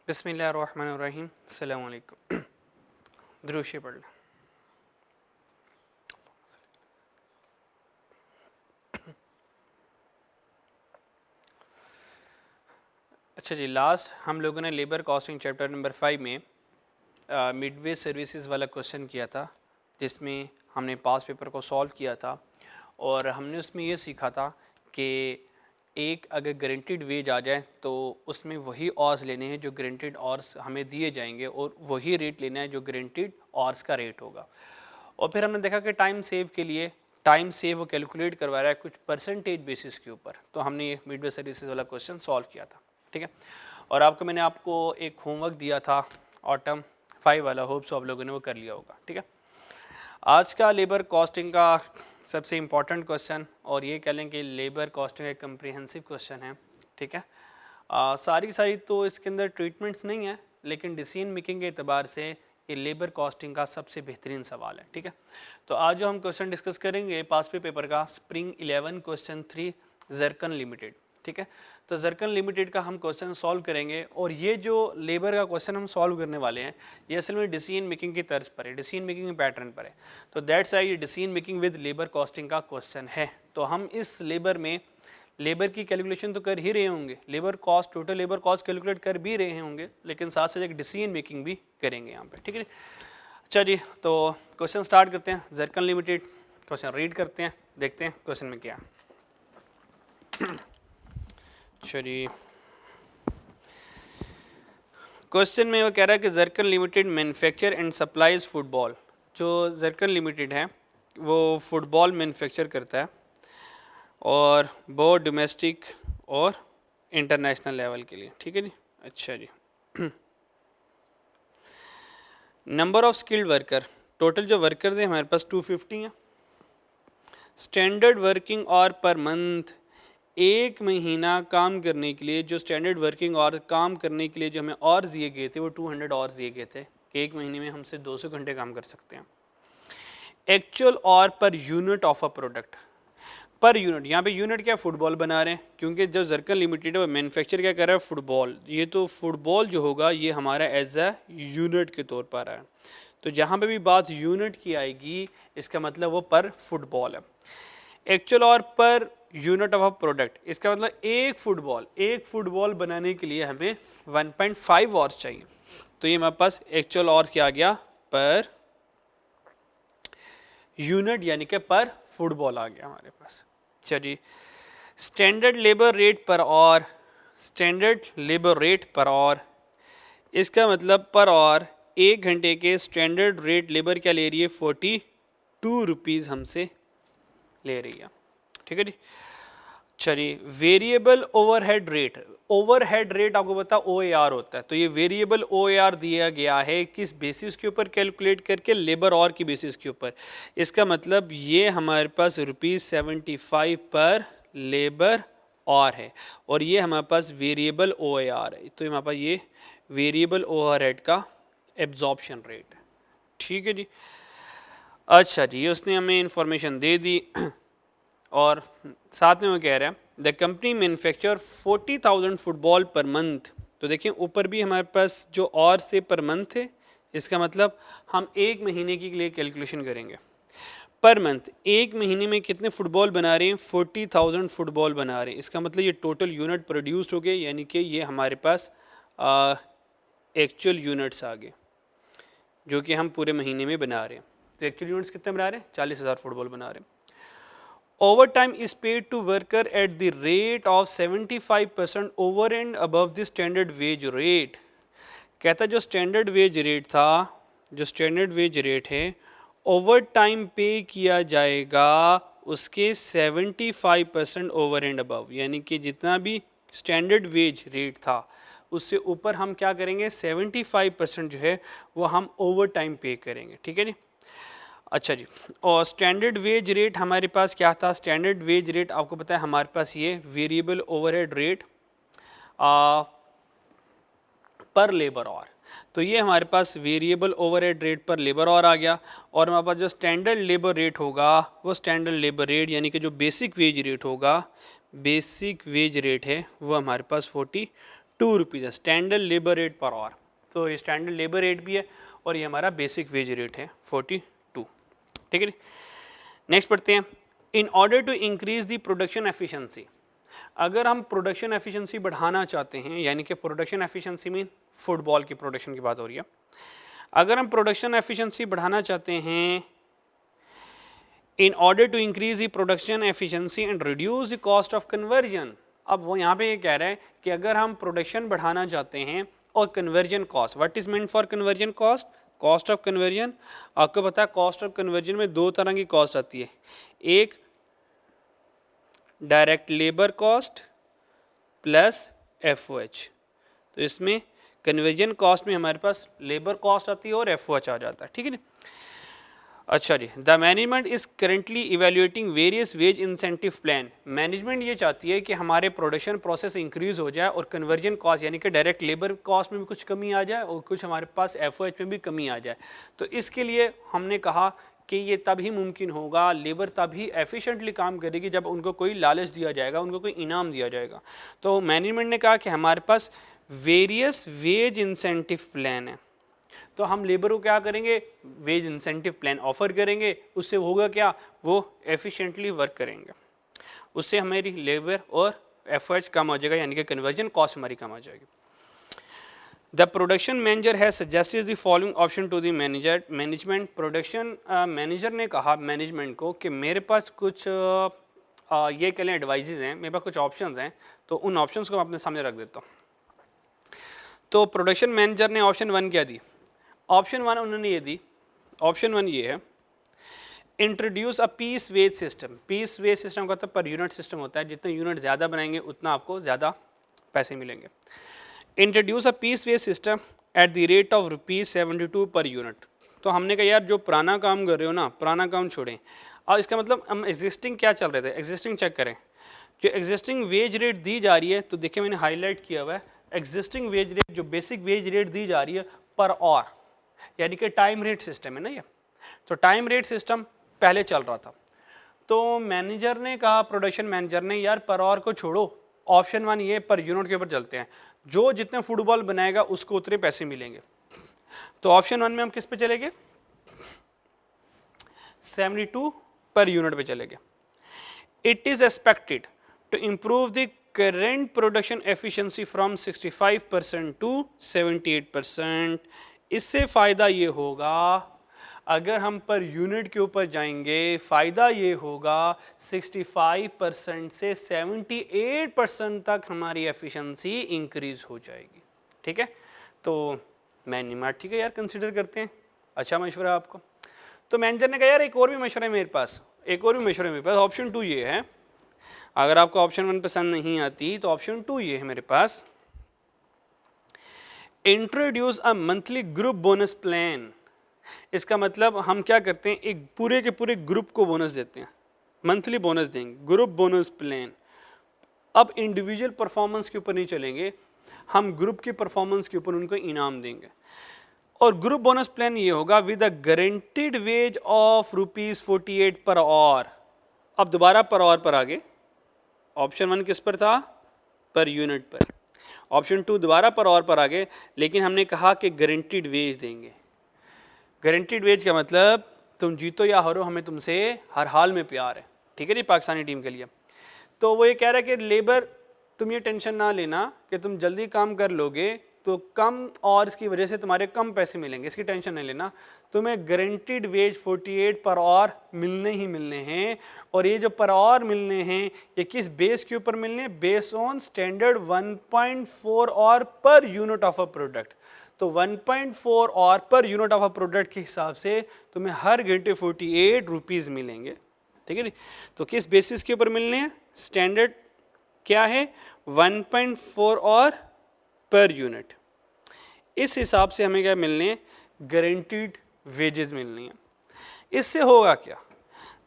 बिस्मिल्लाहिर्रहमानिर्रहीम। अस्सलामु अलैकुम। द्रूशी पढ़ लें। अच्छा जी, लास्ट हम लोगों ने लेबर कॉस्टिंग चैप्टर नंबर 5 में मिडवे सर्विसेज वाला क्वेश्चन किया था, जिसमें हमने पास पेपर को सॉल्व किया था और हमने उसमें ये सीखा था कि एक अगर गारंटीड वेज आ जाए तो उसमें वही ऑर्स लेने हैं जो गारंटीड ऑर्स हमें दिए जाएंगे और वही रेट लेना है जो गारंटीड ऑर्स का रेट होगा। और फिर हमने देखा कि टाइम सेव के लिए टाइम सेव वो कैलकुलेट करवा रहा है कुछ परसेंटेज बेसिस के ऊपर, तो हमने ये मिडवे सर्विसेज वाला क्वेश्चन सॉल्व किया था। ठीक है, और मैंने आपको एक होमवर्क दिया था ऑटम 5 वाला, होप्स आप लोगों ने वो कर लिया होगा। ठीक है, आज का लेबर कॉस्टिंग का सबसे इम्पॉर्टेंट क्वेश्चन, और ये कह लें कि लेबर कॉस्टिंग एक कम्प्रीहेंसिव क्वेश्चन है। ठीक है, सारी तो इसके अंदर ट्रीटमेंट्स नहीं है, लेकिन डिसीजन मेकिंग के अतबार से ये लेबर कॉस्टिंग का सबसे बेहतरीन सवाल है। ठीक है, तो आज जो हम क्वेश्चन डिस्कस करेंगे पास पेपर का स्प्रिंग 11 क्वेश्चन 3 जरकन लिमिटेड। ठीक है, तो जरकन लिमिटेड का हम क्वेश्चन सॉल्व करेंगे, और ये जो लेबर का क्वेश्चन हम सॉल्व करने वाले हैं ये असल में डिसीजन मेकिंग की तर्ज पर है, डिसीजन मेकिंग के पैटर्न पर है। तो दैट्स वाई ये decision making with labour costing का क्वेश्चन है। तो हम इस लेबर में लेबर की कैलकुलेशन तो कर ही रहे होंगे, labour cost, total labour cost calculate कर भी रहे होंगे, लेकिन साथ साथ एक डिसीजन मेकिंग भी करेंगे यहाँ पे। ठीक है, अच्छा जी, तो क्वेश्चन स्टार्ट करते हैं। जरकन लिमिटेड क्वेश्चन रीड करते हैं, देखते हैं क्वेश्चन में क्या। चलिए, क्वेश्चन में वो कह रहा है कि zircon limited manufacture and supplies football. जो जरकन लिमिटेड है वो फुटबॉल मैन्युफैक्चर करता है, और बहुत डोमेस्टिक और इंटरनेशनल लेवल के लिए। ठीक है जी, अच्छा जी। Number of skilled worker, total जो वर्कर्स हैं हमारे पास 250 हैं। Standard working hour per month, एक महीना काम करने के लिए जो स्टैंडर्ड वर्किंग आवर काम करने के लिए जो हमें आवर्स दिए गए थे वो 200 आवर्स दिए गए थे कि एक महीने में हमसे 200 घंटे काम कर सकते हैं। Actual our per unit of a product, per unit, यहाँ पे यूनिट क्या फुटबॉल बना रहे हैं, क्योंकि जो जरकन लिमिटेड है वो मैन्युफैक्चर क्या कर रहा है फुटबॉल, ये तो फुटबॉल जो होगा ये हमारा एज अ यूनिट के तौर पर है। तो जहाँ पे भी बात यूनिट की आएगी इसका मतलब वो पर फुटबॉल है। एक्चुअल और पर यूनिट ऑफ अ प्रोडक्ट, इसका मतलब एक फुटबॉल बनाने के लिए हमें 1.5 आवर्स चाहिए। तो ये हमारे पास एक्चुअल और क्या आ गया पर यूनिट, यानी कि पर फुटबॉल आ गया हमारे पास। चलिए, स्टैंडर्ड लेबर रेट पर और, स्टैंडर्ड लेबर रेट पर और, इसका मतलब पर और एक घंटे के स्टैंडर्ड रेट लेबर क्या ले रही है 42 रुपीज़ हमसे ले रही है। ठीक है जी, चलिए variable overhead rate, overhead rate आपको पता OAR होता है, तो ये वेरिएबल OAR दिया गया है किस बेसिस के ऊपर कैलकुलेट करके, लेबर और की बेसिस के ऊपर। इसका मतलब ये हमारे पास ₹75 पर लेबर और है, और ये हमारे पास वेरिएबल OAR है, तो हमारे पास ये वेरिएबल ओवरहेड का एब्जॉर्प्शन रेट है। ठीक है जी, अच्छा जी, ये उसने हमें इंफॉर्मेशन दे दी, और साथ में वो कह रहा है the company manufacture 40,000 football per month. तो देखिए ऊपर भी हमारे पास जो और से पर मंथ है, इसका मतलब हम एक महीने के लिए कैलकुलेशन करेंगे। पर मंथ एक महीने में कितने फुटबॉल बना रहे हैं 40,000 फुटबॉल बना रहे हैं, इसका मतलब ये टोटल यूनिट प्रोड्यूस्ड हो गए, यानी कि ये हमारे पास एक्चुअल यूनिट्स आ गए जो कि हम पूरे महीने में बना रहे हैं। तो एक्चुअल यूनिट्स कितने बना रहे हैं 40,000 फुटबॉल बना रहे हैं। Overtime is paid to worker at the rate of 75% over and above the standard wage rate। कहता जो स्टैंडर्ड वेज रेट था, जो स्टैंडर्ड वेज रेट है ओवर टाइम पे किया जाएगा उसके 75% ओवर एंड अबव, यानी कि जितना भी स्टैंडर्ड वेज रेट था उससे ऊपर हम क्या करेंगे 75% जो है वो हम ओवर टाइम पे करेंगे। ठीक है जी, अच्छा जी, और स्टैंडर्ड वेज रेट हमारे पास क्या था, स्टैंडर्ड वेज रेट आपको पता है हमारे पास ये वेरिएबल ओवरहेड रेट पर लेबर और, तो ये हमारे पास वेरिएबल ओवरहेड रेट पर लेबर और आ गया, और हमारे पास जो स्टैंडर्ड लेबर रेट होगा वो स्टैंडर्ड लेबर रेट यानी कि जो बेसिक वेज रेट होगा, बेसिक वेज रेट है वो हमारे पास ₹2 है standard labour rate per hour. तो ये स्टैंडर्ड लेबर रेट भी है और ये हमारा बेसिक वेज रेट है 42। ठीक है। नेक्स्ट पढ़ते हैं, in order to increase the production efficiency. अगर हम प्रोडक्शन एफिशिएंसी बढ़ाना चाहते हैं, यानी कि प्रोडक्शन एफिशिएंसी मीन फुटबॉल की प्रोडक्शन की बात हो रही है, अगर हम प्रोडक्शन एफिशिएंसी बढ़ाना चाहते हैं, in order to increase the production efficiency and reduce the cost of conversion. अब वो यहाँ पे ये कह रहा है कि अगर हम प्रोडक्शन बढ़ाना चाहते हैं और conversion cost, what is meant for conversion cost, cost of conversion. आपको पता है कॉस्ट ऑफ कन्वर्जन में दो तरह की कॉस्ट आती है, एक direct labour cost plus FOH। तो इसमें कन्वर्जन कॉस्ट में हमारे पास लेबर कॉस्ट आती है और FOH आ जाता है। ठीक है ना। अच्छा जी, the management is currently evaluating various wage incentive plan. Management ये चाहती है कि हमारे प्रोडक्शन प्रोसेस इंक्रीज हो जाए और कन्वर्जन कॉस्ट यानी कि डायरेक्ट लेबर कॉस्ट में भी कुछ कमी आ जाए और कुछ हमारे पास FOH में भी कमी आ जाए। तो इसके लिए हमने कहा कि ये तभी मुमकिन होगा, लेबर तभी एफिशिएंटली काम करेगी जब उनको कोई लालच दिया जाएगा, उनको कोई इनाम दिया जाएगा। तो मैनेजमेंट ने कहा कि हमारे पास वेरियस वेज इंसेंटिव प्लान है, तो हम लेबर को क्या करेंगे, वेज इंसेंटिव प्लान ऑफर करेंगे। उससे होगा क्या, वो एफिशिएंटली वर्क करेंगे, उससे हमारी लेबर और FOH कम हो जाएगा, यानी कि कन्वर्जन कॉस्ट हमारी कम हो जाएगी। द प्रोडक्शन मैनेजर है suggested the following option to the manager. Management production manager ने कहा मैनेजमेंट को कि मेरे पास कुछ ये कह लें एडवाइजेज हैं, मेरे पास कुछ ऑप्शंस हैं, तो उन ऑप्शंस को मैं अपने सामने रख देता हूँ। तो प्रोडक्शन मैनेजर ने ऑप्शन 1 क्या दी, ऑप्शन 1 उन्होंने ये दी, ऑप्शन 1 ये है, introduce a piece wage system. Piece wage system का तो पर यूनिट सिस्टम होता है, जितने यूनिट ज़्यादा बनाएंगे उतना आपको ज़्यादा पैसे मिलेंगे। Introduce a piece wage system at the rate of ₹72 per unit. तो हमने कहा यार जो पुराना काम कर रहे हो ना, पुराना काम छोड़ें। अब इसका मतलब हम एग्जिस्टिंग क्या चल रहे थे, एग्जिस्टिंग चेक करें। जो एग्जिस्टिंग वेज रेट दी जा रही है, तो देखिए मैंने हाईलाइट किया हुआ है, एग्जिस्टिंग वेज रेट जो बेसिक वेज रेट दी जा रही है पर आवर, यानी कि टाइम रेट सिस्टम है ना ये। तो टाइम रेट सिस्टम पहले चल रहा था। तो मैनेजर ने कहा, प्रोडक्शन मैनेजर ने, यार पर आवर को छोड़ो, ऑप्शन 1 ये पर यूनिट के ऊपर चलते हैं, जो जितने फुटबॉल बनाएगा उसको उतने पैसे मिलेंगे। तो ऑप्शन 1 में हम किस पे चलेंगे, 72 पर यूनिट पे चलेंगे। It is expected to improve the current production efficiency from 65% to 78%। इससे फ़ायदा ये होगा, अगर हम पर यूनिट के ऊपर जाएंगे, फ़ायदा ये होगा 65% से 78% तक हमारी एफिशिएंसी इंक्रीज़ हो जाएगी। ठीक है। तो मैनेजमेंट ठीक है यार, कंसिडर करते हैं, अच्छा मशवरा है आपको। तो मैनेजर ने कहा यार एक और भी मशवरा है मेरे पास, एक और भी मशवरा है मेरे पास, ऑप्शन 2 ये है। अगर आपको ऑप्शन 1 पसंद नहीं आती तो ऑप्शन 2 ये है मेरे पास, introduce a monthly group bonus plan. इसका मतलब हम क्या करते हैं, एक पूरे के पूरे ग्रुप को बोनस देते हैं, मंथली बोनस देंगे, ग्रुप बोनस प्लान। अब इंडिविजुअल परफॉर्मेंस के ऊपर नहीं चलेंगे, हम ग्रुप की परफॉर्मेंस के ऊपर उनको इनाम देंगे। और ग्रुप बोनस प्लान ये होगा with a guaranteed ways of ₹48 per hour. अब दोबारा पर आवर पर आगे, ऑप्शन 1 किस पर था, पर यूनिट पर, ऑप्शन 2 दोबारा पर आवर पर आगे, लेकिन हमने कहा कि गारंटीड वेज देंगे। गारंटीड वेज का मतलब तुम जीतो या हारो, हमें तुमसे हर हाल में प्यार है। ठीक है जी, पाकिस्तानी टीम के लिए। तो वो ये कह रहा है कि लेबर तुम ये टेंशन ना लेना कि तुम जल्दी काम कर लोगे तो कम और इसकी वजह से तुम्हारे कम पैसे मिलेंगे, इसकी टेंशन नहीं लेना, तुम्हें गारंटीड वेज 48 पर आवर मिलने ही मिलने हैं। और ये जो पर आवर मिलने हैं ये किस बेस के ऊपर मिलने हैं, base on standard 1.4 hour per unit of a product. तो 1.4 hour per unit of a product के हिसाब से तुम्हें हर घंटे 48 रुपीज़ मिलेंगे। ठीक है। तो किस बेसिस के ऊपर मिलने हैं, स्टैंडर्ड क्या है 1.4 आवर पर यूनिट, इस हिसाब से हमें क्या मिलने हैं, गारंटीड वेजेस मिलने हैं। इससे होगा क्या,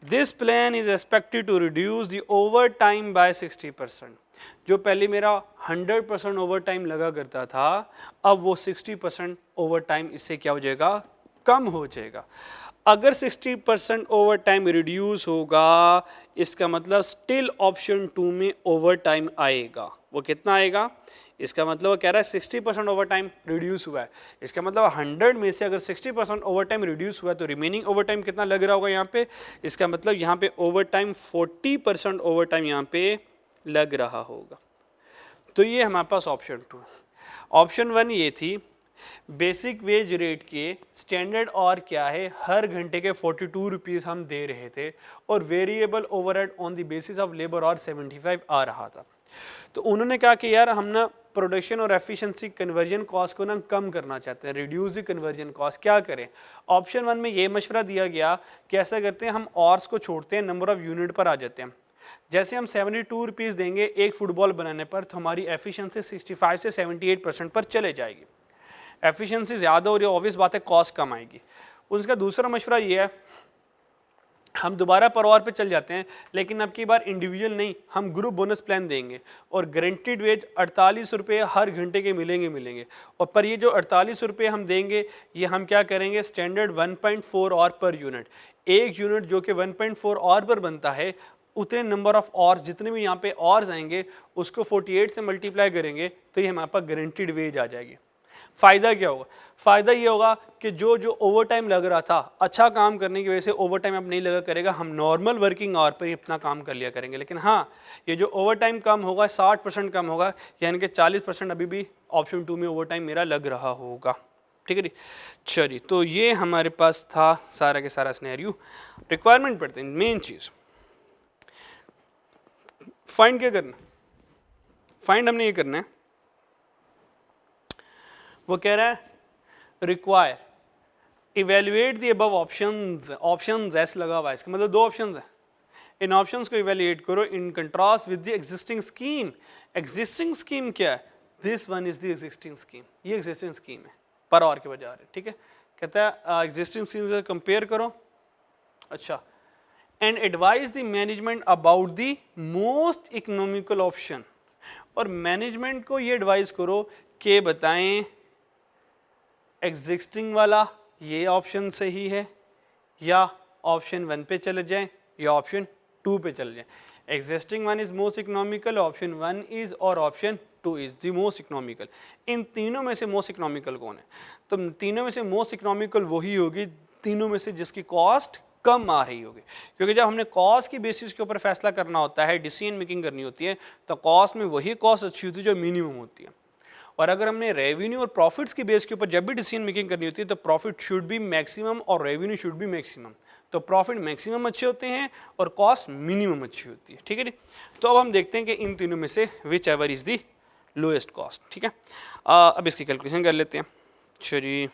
this plan is expected to reduce the overtime by 60%। जो पहले मेरा 100% ओवर टाइम लगा करता था, अब वो 60% ओवर टाइम इससे क्या हो जाएगा, कम हो जाएगा। अगर 60% ओवर टाइम रिड्यूस होगा, इसका मतलब स्टिल ऑप्शन 2 में ओवर टाइम आएगा। वो कितना आएगा, इसका मतलब वो कह रहा है 60% ओवर टाइम रिड्यूस हुआ है। इसका मतलब 100 में से अगर 60% ओवर टाइम रिड्यूस हुआ है तो रिमेनिंग ओवर टाइम कितना लग रहा होगा यहाँ पे। इसका मतलब यहाँ पे ओवर टाइम 40% ओवर टाइम यहाँ पे लग रहा होगा। तो ये हमारे पास ऑप्शन 2 है। ऑप्शन 1 ये थी बेसिक वेज रेट के स्टैंडर्ड और क्या है, हर घंटे के 42 रुपीज़ हम दे रहे थे और variable overhead on the basis of labour और 75 आ रहा था। तो उन्होंने कहा कि यार हम ना प्रोडक्शन और एफिशिएंसी कन्वर्जन कॉस्ट को ना कम करना चाहते हैं, रिड्यूस द कन्वर्जन कॉस्ट। क्या करें? ऑप्शन 1 में ये मशवरा दिया गया कि ऐसा करते हैं हम ऑर्स को छोड़ते हैं, नंबर ऑफ यूनिट पर आ जाते हैं। जैसे हम 72 रुपीज़ देंगे एक फुटबॉल बनाने पर तो हमारी एफिशिएंसी 65 से 78% पर चले जाएगी। एफिशिएंसी ज़्यादा हो रही है, ऑब्वियस बात है कॉस्ट कम आएगी। उसका दूसरा मशवरा ये है हम दोबारा पर आवर पे चल जाते हैं, लेकिन अब की बार इंडिविजुअल नहीं, हम ग्रुप बोनस प्लान देंगे और गारंटीड वेज 48 रुपये हर घंटे के मिलेंगे। और पर ये जो 48 रुपये हम देंगे ये हम क्या करेंगे, स्टैंडर्ड 1.4 आवर पर यूनिट। एक यूनिट जो कि 1.4 आवर पर बनता है उतने नंबर ऑफ आवर्स जितने भी यहाँ पे आवर्स आएंगे उसको 48 से मल्टीप्लाई करेंगे तो ये हमारे पास गारंटीड वेज आ जाएगी। फ़ायदा क्या होगा? फ़ायदा ये होगा कि जो ओवर टाइम लग रहा था अच्छा काम करने की वजह से ओवर टाइम अब नहीं लगा करेगा, हम नॉर्मल वर्किंग आवर पर ही अपना काम कर लिया करेंगे। लेकिन हाँ, ये जो ओवर टाइम कम होगा 60% कम होगा, यानी कि 40% अभी भी ऑप्शन 2 में ओवर टाइम मेरा लग रहा होगा। ठीक है जी, चलिए तो ये हमारे पास था सारा के सारा सिनेरियो। रिक्वायरमेंट पढ़ते हैं। मेन चीज़ फाइंड क्या करना, फाइंड हमने ये करना है, वो कह रहा है require evaluate the above options. Options S लगा हुआ है, इसका मतलब 2 ऑप्शंस है। इन ऑप्शंस को इवेल्युएट करो in contrast with the existing scheme. Existing scheme क्या है? This one is the existing scheme, ये एग्जिस्टिंग स्कीम है पर आवर के बजाय। ठीक है, कहता है एग्जिस्टिंग स्कीम से कंपेयर करो। अच्छा, and advise the management about the most economical option. और मैनेजमेंट को ये एडवाइस करो कि बताएं एग्जिस्टिंग वाला ये ऑप्शन सही है या ऑप्शन 1 पे चले जाएं या ऑप्शन 2 पे चले जाएं। Existing one is most economical, option 1 is और option 2 is the most economical. इन तीनों में से मोस्ट इकोनॉमिकल कौन है? तो तीनों में से मोस्ट इकोनॉमिकल वही होगी तीनों में से जिसकी कॉस्ट कम आ रही होगी, क्योंकि जब हमने कॉस्ट की बेसिस के ऊपर फैसला करना होता है, डिसीजन मेकिंग करनी होती है, तो कॉस्ट में वही कॉस्ट अच्छी होती है जो मिनिमम होती है। और अगर हमने रेवेन्यू और प्रॉफिट्स की बेस के ऊपर जब भी डिसीजन मेकिंग करनी होती है तो प्रॉफिट शुड बी मैक्सिमम और रेवेन्यू शुड बी मैक्सिमम। तो प्रॉफिट मैक्सिमम अच्छे होते हैं और कॉस्ट मिनिमम अच्छी होती है। ठीक है जी, तो अब हम देखते हैं कि इन तीनों में से which ever is the lowest cost. ठीक है, अब इसकी कैलकुलेशन कर लेते हैं। चलिए,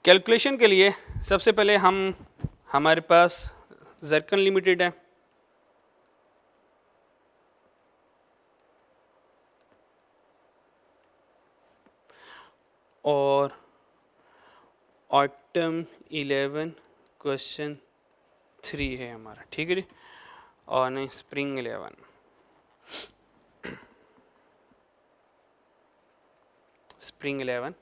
कैलकुलेशन के लिए सबसे पहले हमारे पास ज़रकन लिमिटेड है, और ऑटम 11 क्वेश्चन 3 है हमारा। ठीक है जी, और नहीं स्प्रिंग 11, स्प्रिंग 11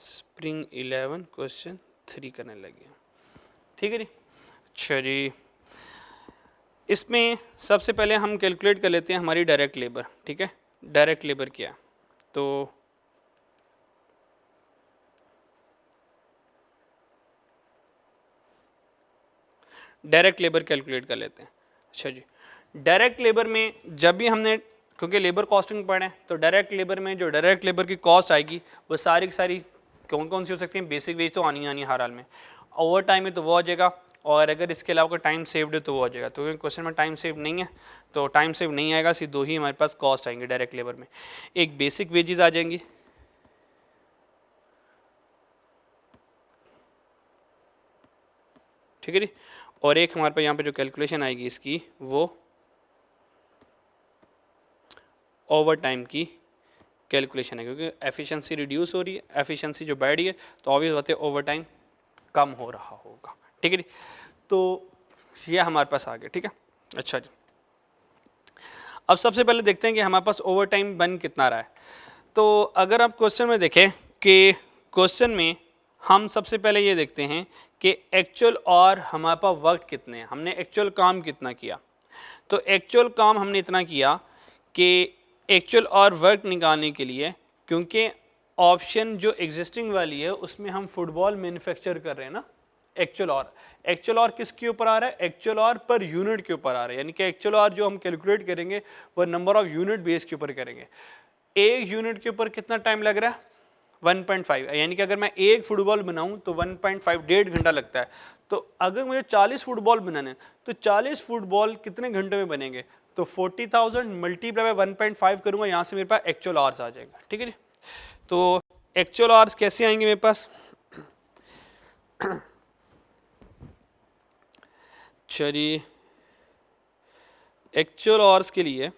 स्प्रिंग 11 क्वेश्चन 3 करने लगे। ठीक है जी, अच्छा जी, इसमें सबसे पहले हम कैलकुलेट कर लेते हैं हमारी डायरेक्ट लेबर। ठीक है, डायरेक्ट लेबर क्या, तो डायरेक्ट लेबर कैलकुलेट कर लेते हैं। अच्छा जी, डायरेक्ट लेबर में जब भी हमने, क्योंकि लेबर कॉस्टिंग पढ़े हैं, तो डायरेक्ट लेबर में जो डायरेक्ट लेबर की कॉस्ट आएगी वो सारी की सारी कौन कौन सी हो सकती हैं? बेसिक वेज तो आनी हर हाल में, ओवर टाइम है तो वो आ जाएगा, और अगर इसके अलावा कोई टाइम सेव्ड है तो वो आ जाएगा। तो क्वेश्चन में टाइम सेव नहीं है तो टाइम सेव नहीं आएगा, सिर्फ 2 ही हमारे पास कॉस्ट आएंगे डायरेक्ट लेबर में। एक बेसिक वेजेस आ जाएंगी, ठीक है जी, और एक हमारे पास यहाँ पे जो कैलकुलेशन आएगी इसकी वो ओवर टाइम की कैलकुलेशन है, क्योंकि एफिशिएंसी रिड्यूस हो रही है, एफिशिएंसी जो बढ़ रही है तो ऑब्वियस बात है ओवर टाइम कम हो रहा होगा। ठीक है जी, तो ये हमारे पास आ गया। ठीक है, अच्छा जी, अब सबसे पहले देखते हैं कि हमारे पास ओवर टाइम बन कितना रहा है। तो अगर आप क्वेश्चन में देखें कि क्वेश्चन में हम सबसे पहले ये देखते हैं कि एक्चुअल और हमारे पास वक्त कितने हैं, हमने एक्चुअल काम कितना किया। तो एक्चुअल काम हमने इतना किया कि एक्चुअल और वर्क निकालने के लिए, क्योंकि ऑप्शन जो एग्जिस्टिंग वाली है उसमें हम फुटबॉल मैन्युफैक्चर कर रहे हैं ना, एक्चुअल और किसके ऊपर आ रहा है, एक्चुअल और पर यूनिट के ऊपर आ रहा है, यानी कि एक्चुअल और जो हम कैलकुलेट करेंगे वो नंबर ऑफ यूनिट बेस के ऊपर करेंगे। एक यूनिट के ऊपर कितना टाइम लग रहा है, 1.5, यानी कि अगर मैं एक फुटबॉल बनाऊं तो 1.5 डेढ़ घंटा लगता है। तो अगर मुझे 40 फुटबॉल बनाने तो 40 फुटबॉल कितने घंटे में बनेंगे, तो 40,000 मल्टीप्लाई बाय 1.5 करूंगा, यहाँ से मेरे पास एक्चुअल आवर्स आ जाएगा। ठीक है जी, तो एक्चुअल आवर्स कैसे आएंगे मेरे पास, चलिए एक्चुअल आवर्स के लिए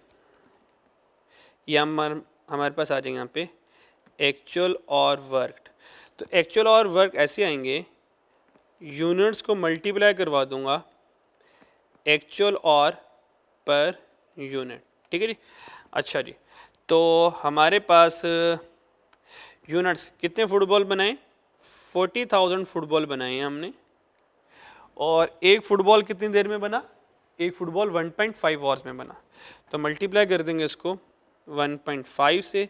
ये हमारे पास आ जाएंगे यहाँ पे एक्चुअल और वर्क। तो एक्चुअल और वर्क ऐसे आएंगे, यूनिट्स को मल्टीप्लाई करवा दूंगा एक्चुअल और पर यूनिट। ठीक है जी, अच्छा जी, तो हमारे पास यूनिट्स कितने फुटबॉल बनाए, 40,000 फुटबॉल बनाए हैं हमने, और एक फुटबॉल कितनी देर में बना, एक फुटबॉल 1.5 आवर्स में बना। तो मल्टीप्लाई कर देंगे इसको 1.5 से,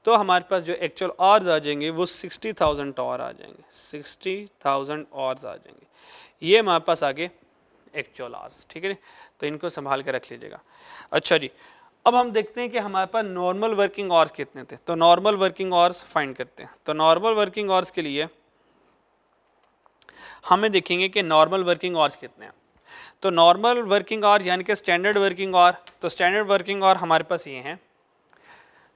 तो हमारे पास जो एक्चुअल आवर्स आ जाएंगे वो 60,000 आवर आ जाएंगे, 60,000 आवर्स आ जाएंगे। ये हमारे पास आगे एक्चुअल आवर्स। ठीक है, तो इनको संभाल कर रख लीजिएगा। अच्छा जी, अब हम देखते हैं कि हमारे पास नॉर्मल वर्किंग आवर्स कितने थे। तो नॉर्मल वर्किंग आवर्स फाइंड करते हैं। तो नॉर्मल वर्किंग आवर्स के लिए हमें देखेंगे कि नॉर्मल वर्किंग आवर्स कितने हैं। तो नॉर्मल वर्किंग आवर यानी कि स्टैंडर्ड वर्किंग आवर, तो स्टैंडर्ड वर्किंग आवर हमारे पास ये हैं,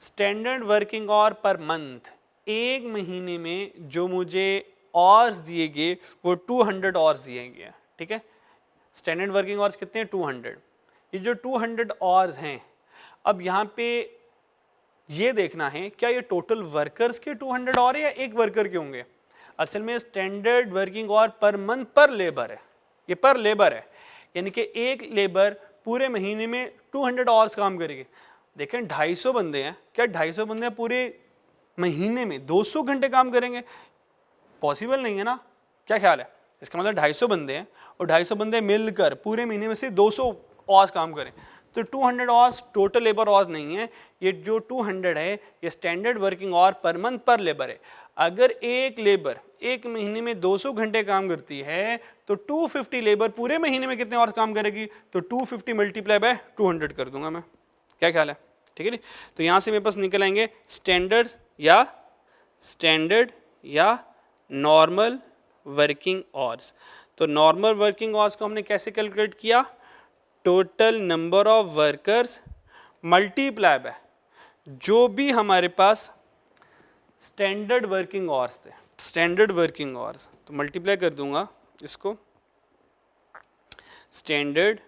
standard working hour per month, एक महीने में जो मुझे आवर्स दिए गए वो 200 आवर्स दिए गए। ठीक है, स्टैंडर्ड वर्किंग आवर्स कितने हैं, 200। ये जो 200 आवर्स हैं, अब यहाँ पे ये देखना है क्या ये टोटल वर्कर्स के 200 आवर या एक वर्कर के होंगे। असल में standard working hour per month पर लेबर है, ये पर लेबर है, यानी कि एक लेबर पूरे महीने में 200 आवर्स काम करेगी। देखें 250 बंदे हैं, क्या 250 बंदे पूरे महीने में 200 घंटे काम करेंगे, पॉसिबल नहीं है ना। क्या ख्याल है, इसका मतलब 250 बंदे हैं और 250 बंदे मिलकर पूरे महीने में से 200 आवर्स काम करें, तो 200 आवर्स टोटल लेबर आवर्स नहीं है, ये जो 200 है ये standard working hour per month पर लेबर है। अगर एक लेबर एक महीने में 200 घंटे काम करती है तो 250 लेबर पूरे महीने में कितने आवर्स काम करेगी, तो 250 मल्टीप्लाई बाय 200 कर दूंगा मैं। क्या ख्याल है, ठीक है नी। तो यहाँ से मेरे पास निकल आएंगे स्टैंडर्ड या नॉर्मल वर्किंग आवर्स। तो नॉर्मल वर्किंग आवर्स को हमने कैसे कैलकुलेट किया, total number of workers multiply by जो भी हमारे पास स्टैंडर्ड वर्किंग आवर्स थे, स्टैंडर्ड वर्किंग आवर्स, तो मल्टीप्लाई कर दूंगा इसको स्टैंडर्ड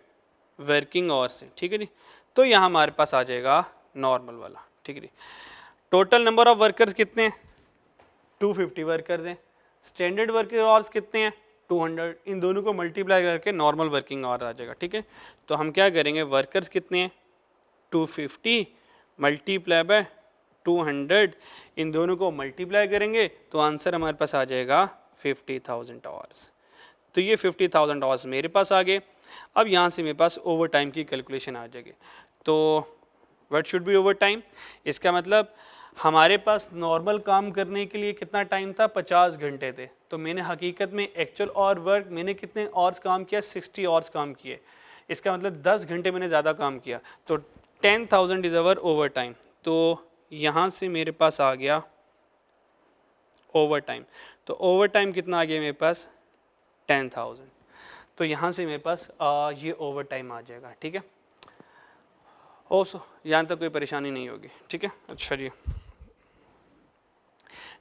वर्किंग आवर्स से। ठीक है जी, तो यहाँ हमारे पास आ जाएगा नॉर्मल वाला। ठीक है जी, टोटल नंबर ऑफ वर्कर्स कितने हैं, 250 वर्कर्स हैं, स्टैंडर्ड वर्किंग आवर्स कितने हैं, 200, इन दोनों को मल्टीप्लाई करके नॉर्मल वर्किंग आवर आ जाएगा। ठीक है, तो हम क्या करेंगे, वर्कर्स कितने हैं 250 मल्टीप्लाई बाय 200, इन दोनों को मल्टीप्लाई करेंगे तो आंसर हमारे पास आ जाएगा 50,000 आवर्स। तो ये 50,000 आवर्स मेरे पास आ गए। अब यहाँ से मेरे पास ओवर टाइम की कैलकुलेशन आ जाएगी। तो what should be over time, इसका मतलब हमारे पास नॉर्मल काम करने के लिए कितना टाइम था, 50 घंटे थे, तो मैंने हकीकत में एक्चुअल और वर्क मैंने कितने आवर्स काम किया, 60 आवर्स काम किए। इसका मतलब 10 घंटे मैंने ज़्यादा काम किया, तो 10,000 इज अवर ओवर टाइम। तो यहाँ से मेरे पास आ गया ओवर टाइम। तो ओवर टाइम कितना आ गया मेरे पास, 10,000। तो यहाँ से मेरे पास ये ओवर टाइम आ जाएगा। ठीक है, यहाँ तक कोई परेशानी नहीं होगी। ठीक है, अच्छा जी,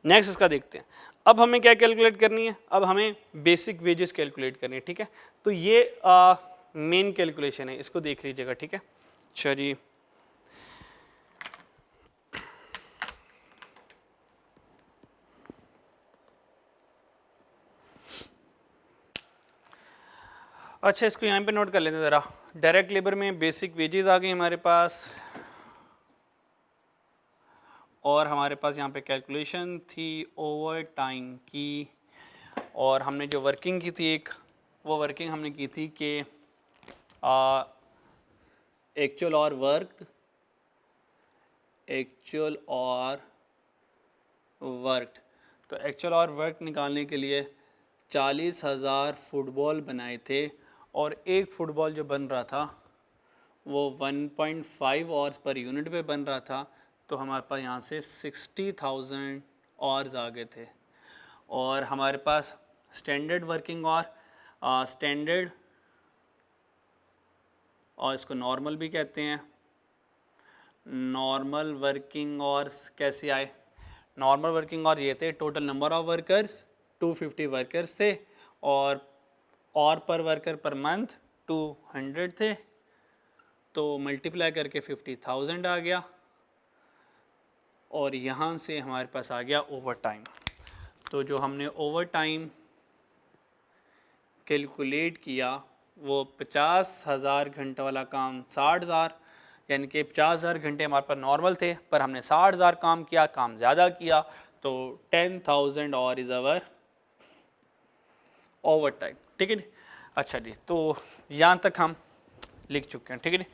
नेक्स्ट इसका देखते हैं। अब हमें क्या कैलकुलेट करनी है, अब हमें बेसिक वेजेस कैलकुलेट करनी है। ठीक है, तो ये मेन कैलकुलेशन है, इसको देख लीजिएगा। ठीक है, चलिए अच्छा, इसको यहाँ पे नोट कर लेते हैं ज़रा। डायरेक्ट लेबर में बेसिक वेजेस आ गई हमारे पास, और हमारे पास यहाँ पे कैलकुलेशन थी ओवर टाइम की, और हमने जो वर्किंग की थी एक, वो वर्किंग हमने की थी कि एक्चुअल और वर्क, एक्चुअल और वर्क। तो एक्चुअल और वर्क निकालने के लिए 40,000 फुटबॉल बनाए थे, और एक फुटबॉल जो बन रहा था वो 1.5 आवर्स पर यूनिट पे बन रहा था। तो हमारे पास यहाँ से 60,000 आवर्स आ गए थे। और हमारे पास स्टैंडर्ड वर्किंग और स्टैंडर्ड, और इसको नॉर्मल भी कहते हैं, नॉर्मल वर्किंग आवर्स कैसे आए? नॉर्मल वर्किंग आवर्स ये थे, total number of workers 250 workers थे, और पर वर्कर पर मंथ 200 थे, तो मल्टीप्लाई करके 50,000 आ गया। और यहाँ से हमारे पास आ गया ओवर टाइम। तो जो हमने ओवर टाइम कैलकुलेट किया वो 50,000 घंटे वाला काम 60,000, यानी कि 50,000 घंटे हमारे पास नॉर्मल थे, पर हमने 60,000 काम किया, काम ज़्यादा किया, तो 10,000 और इज़ अवर ओवर टाइम। ठीक है। अच्छा जी, तो यहाँ तक हम लिख चुके हैं। ठीक है।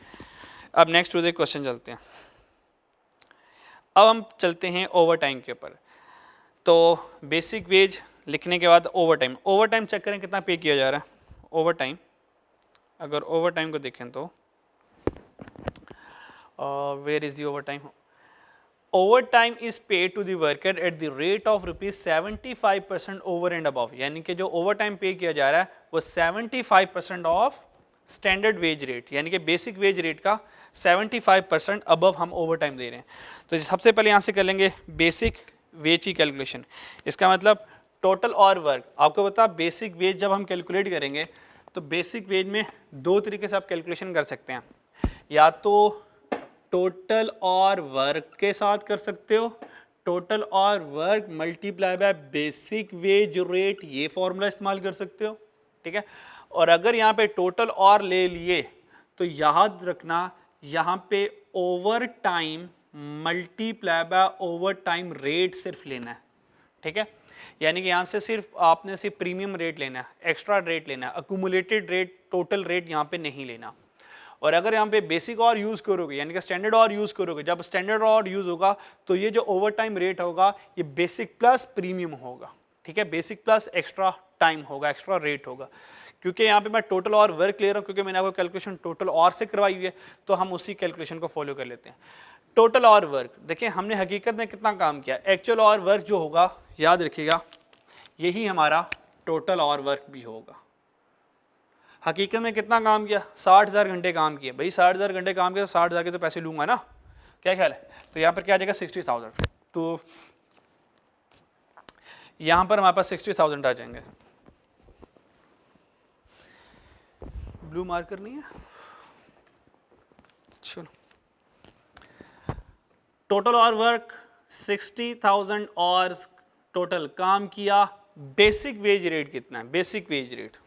अब नेक्स्ट टू द क्वेश्चन चलते हैं। अब हम चलते हैं ओवर टाइम के ऊपर। तो बेसिक वेज लिखने के बाद ओवर टाइम चेक करें कितना पे किया जा रहा है। ओवर टाइम, अगर ओवर टाइम को देखें तो where is the overtime? Overtime is pay to the worker at the rate of ₹75% over and above, यानी कि जो ओवर टाइम पे किया जा रहा है वो 75% ऑफ स्टैंडर्ड वेज रेट, यानी कि बेसिक वेज रेट का 75% अबव हम ओवर टाइम दे रहे हैं। तो सबसे पहले यहाँ से कर लेंगे बेसिक वेज की कैलकुलेशन। इसका मतलब टोटल और वर्क। आपको पता बेसिक वेज जब हम कैलकुलेट करेंगे तो बेसिक वेज में दो तरीके से आप कैलकुलेशन कर सकते हैं, या तो टोटल और वर्क के साथ कर सकते हो, टोटल और work multiply by basic wage rate, ये फॉर्मूला इस्तेमाल कर सकते हो। ठीक है। और अगर यहाँ पे टोटल और ले लिए तो याद रखना यहाँ पे over time multiply by over time rate सिर्फ लेना है। ठीक है। यानी कि यहाँ से सिर्फ आपने सिर्फ प्रीमियम रेट लेना है, एक्स्ट्रा रेट लेना है, अक्यूमुलेटेड रेट, टोटल रेट यहाँ पे नहीं लेना। और अगर यहाँ पे बेसिक और यूज़ करोगे, यानी कि स्टैंडर्ड और यूज़ करोगे, जब स्टैंडर्ड और यूज़ होगा तो ये जो ओवर टाइम रेट होगा ये बेसिक प्लस प्रीमियम होगा। ठीक है। बेसिक प्लस एक्स्ट्रा टाइम होगा, एक्स्ट्रा रेट होगा। क्योंकि यहाँ पे मैं टोटल और वर्क ले रहा हूँ, क्योंकि मैंने आपको कैलकुलेशन टोटल और से करवाई हुई है, तो हम उसी कैलकुलेशन को फॉलो कर लेते हैं। टोटल और वर्क, देखिए हमने हकीकत में कितना काम किया। एक्चुअल और वर्क जो होगा याद रखिएगा यही हमारा टोटल और वर्क भी होगा। हकीकत में कितना काम किया? 60,000 घंटे काम किए। भाई 60,000 घंटे काम किया तो 60,000 के तो पैसे लूंगा ना, क्या ख्याल है? तो यहाँ पर क्या आ जाएगा 60,000। तो यहाँ पर हमारे पास 60,000 आ जाएंगे। ब्लू मार्कर नहीं है? चलो, टोटल और वर्क 60,000 और टोटल काम किया। बेसिक वेज रेट कितना है? Basic wage rate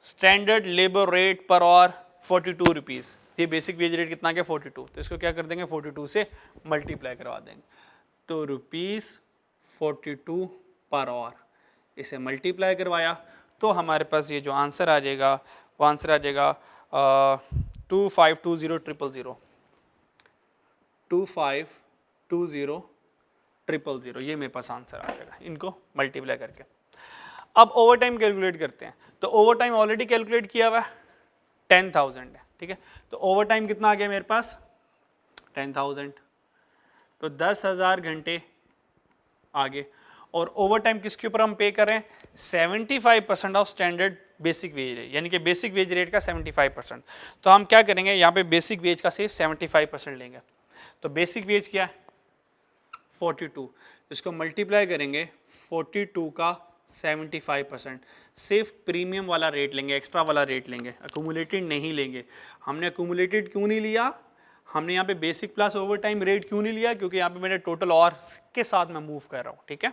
standard labour rate per hour 42 rupees. ये बेसिक वेज रेट कितना क्या? 42। तो इसको क्या कर देंगे 42 से मल्टीप्लाई करवा देंगे, तो ₹42 पर आवर। इसे मल्टीप्लाई करवाया तो हमारे पास ये जो आंसर आ जाएगा वो आंसर आ जाएगा 2520,000। 2520,000 ये मेरे पास आंसर आ जाएगा इनको मल्टीप्लाई करके। अब ओवर टाइम कैलकुलेट करते हैं। तो ओवर टाइम ऑलरेडी कैलकुलेट किया हुआ है 10,000 है। ठीक है। तो ओवर टाइम कितना आ गया मेरे पास? 10,000। तो 10,000 घंटे आगे। और ओवर टाइम किसके ऊपर हम पे कर रहे हैं? 75% of standard basic wage rate, यानी कि बेसिक वेज रेट का 75%। तो हम क्या करेंगे यहाँ पे बेसिक वेज का सिर्फ 75% लेंगे। तो बेसिक वेज क्या है? 42। इसको मल्टीप्लाई करेंगे 42 का 75%। सिर्फ प्रीमियम वाला रेट लेंगे, एक्स्ट्रा वाला रेट लेंगे, अक्यूमुलेटेड नहीं लेंगे। हमने अक्यूमुलेटेड क्यों नहीं लिया? हमने यहाँ पे basic plus over time rate क्यों नहीं लिया, क्योंकि यहाँ पे मैंने टोटल और के साथ मैं मूव कर रहा हूँ, ठीक है।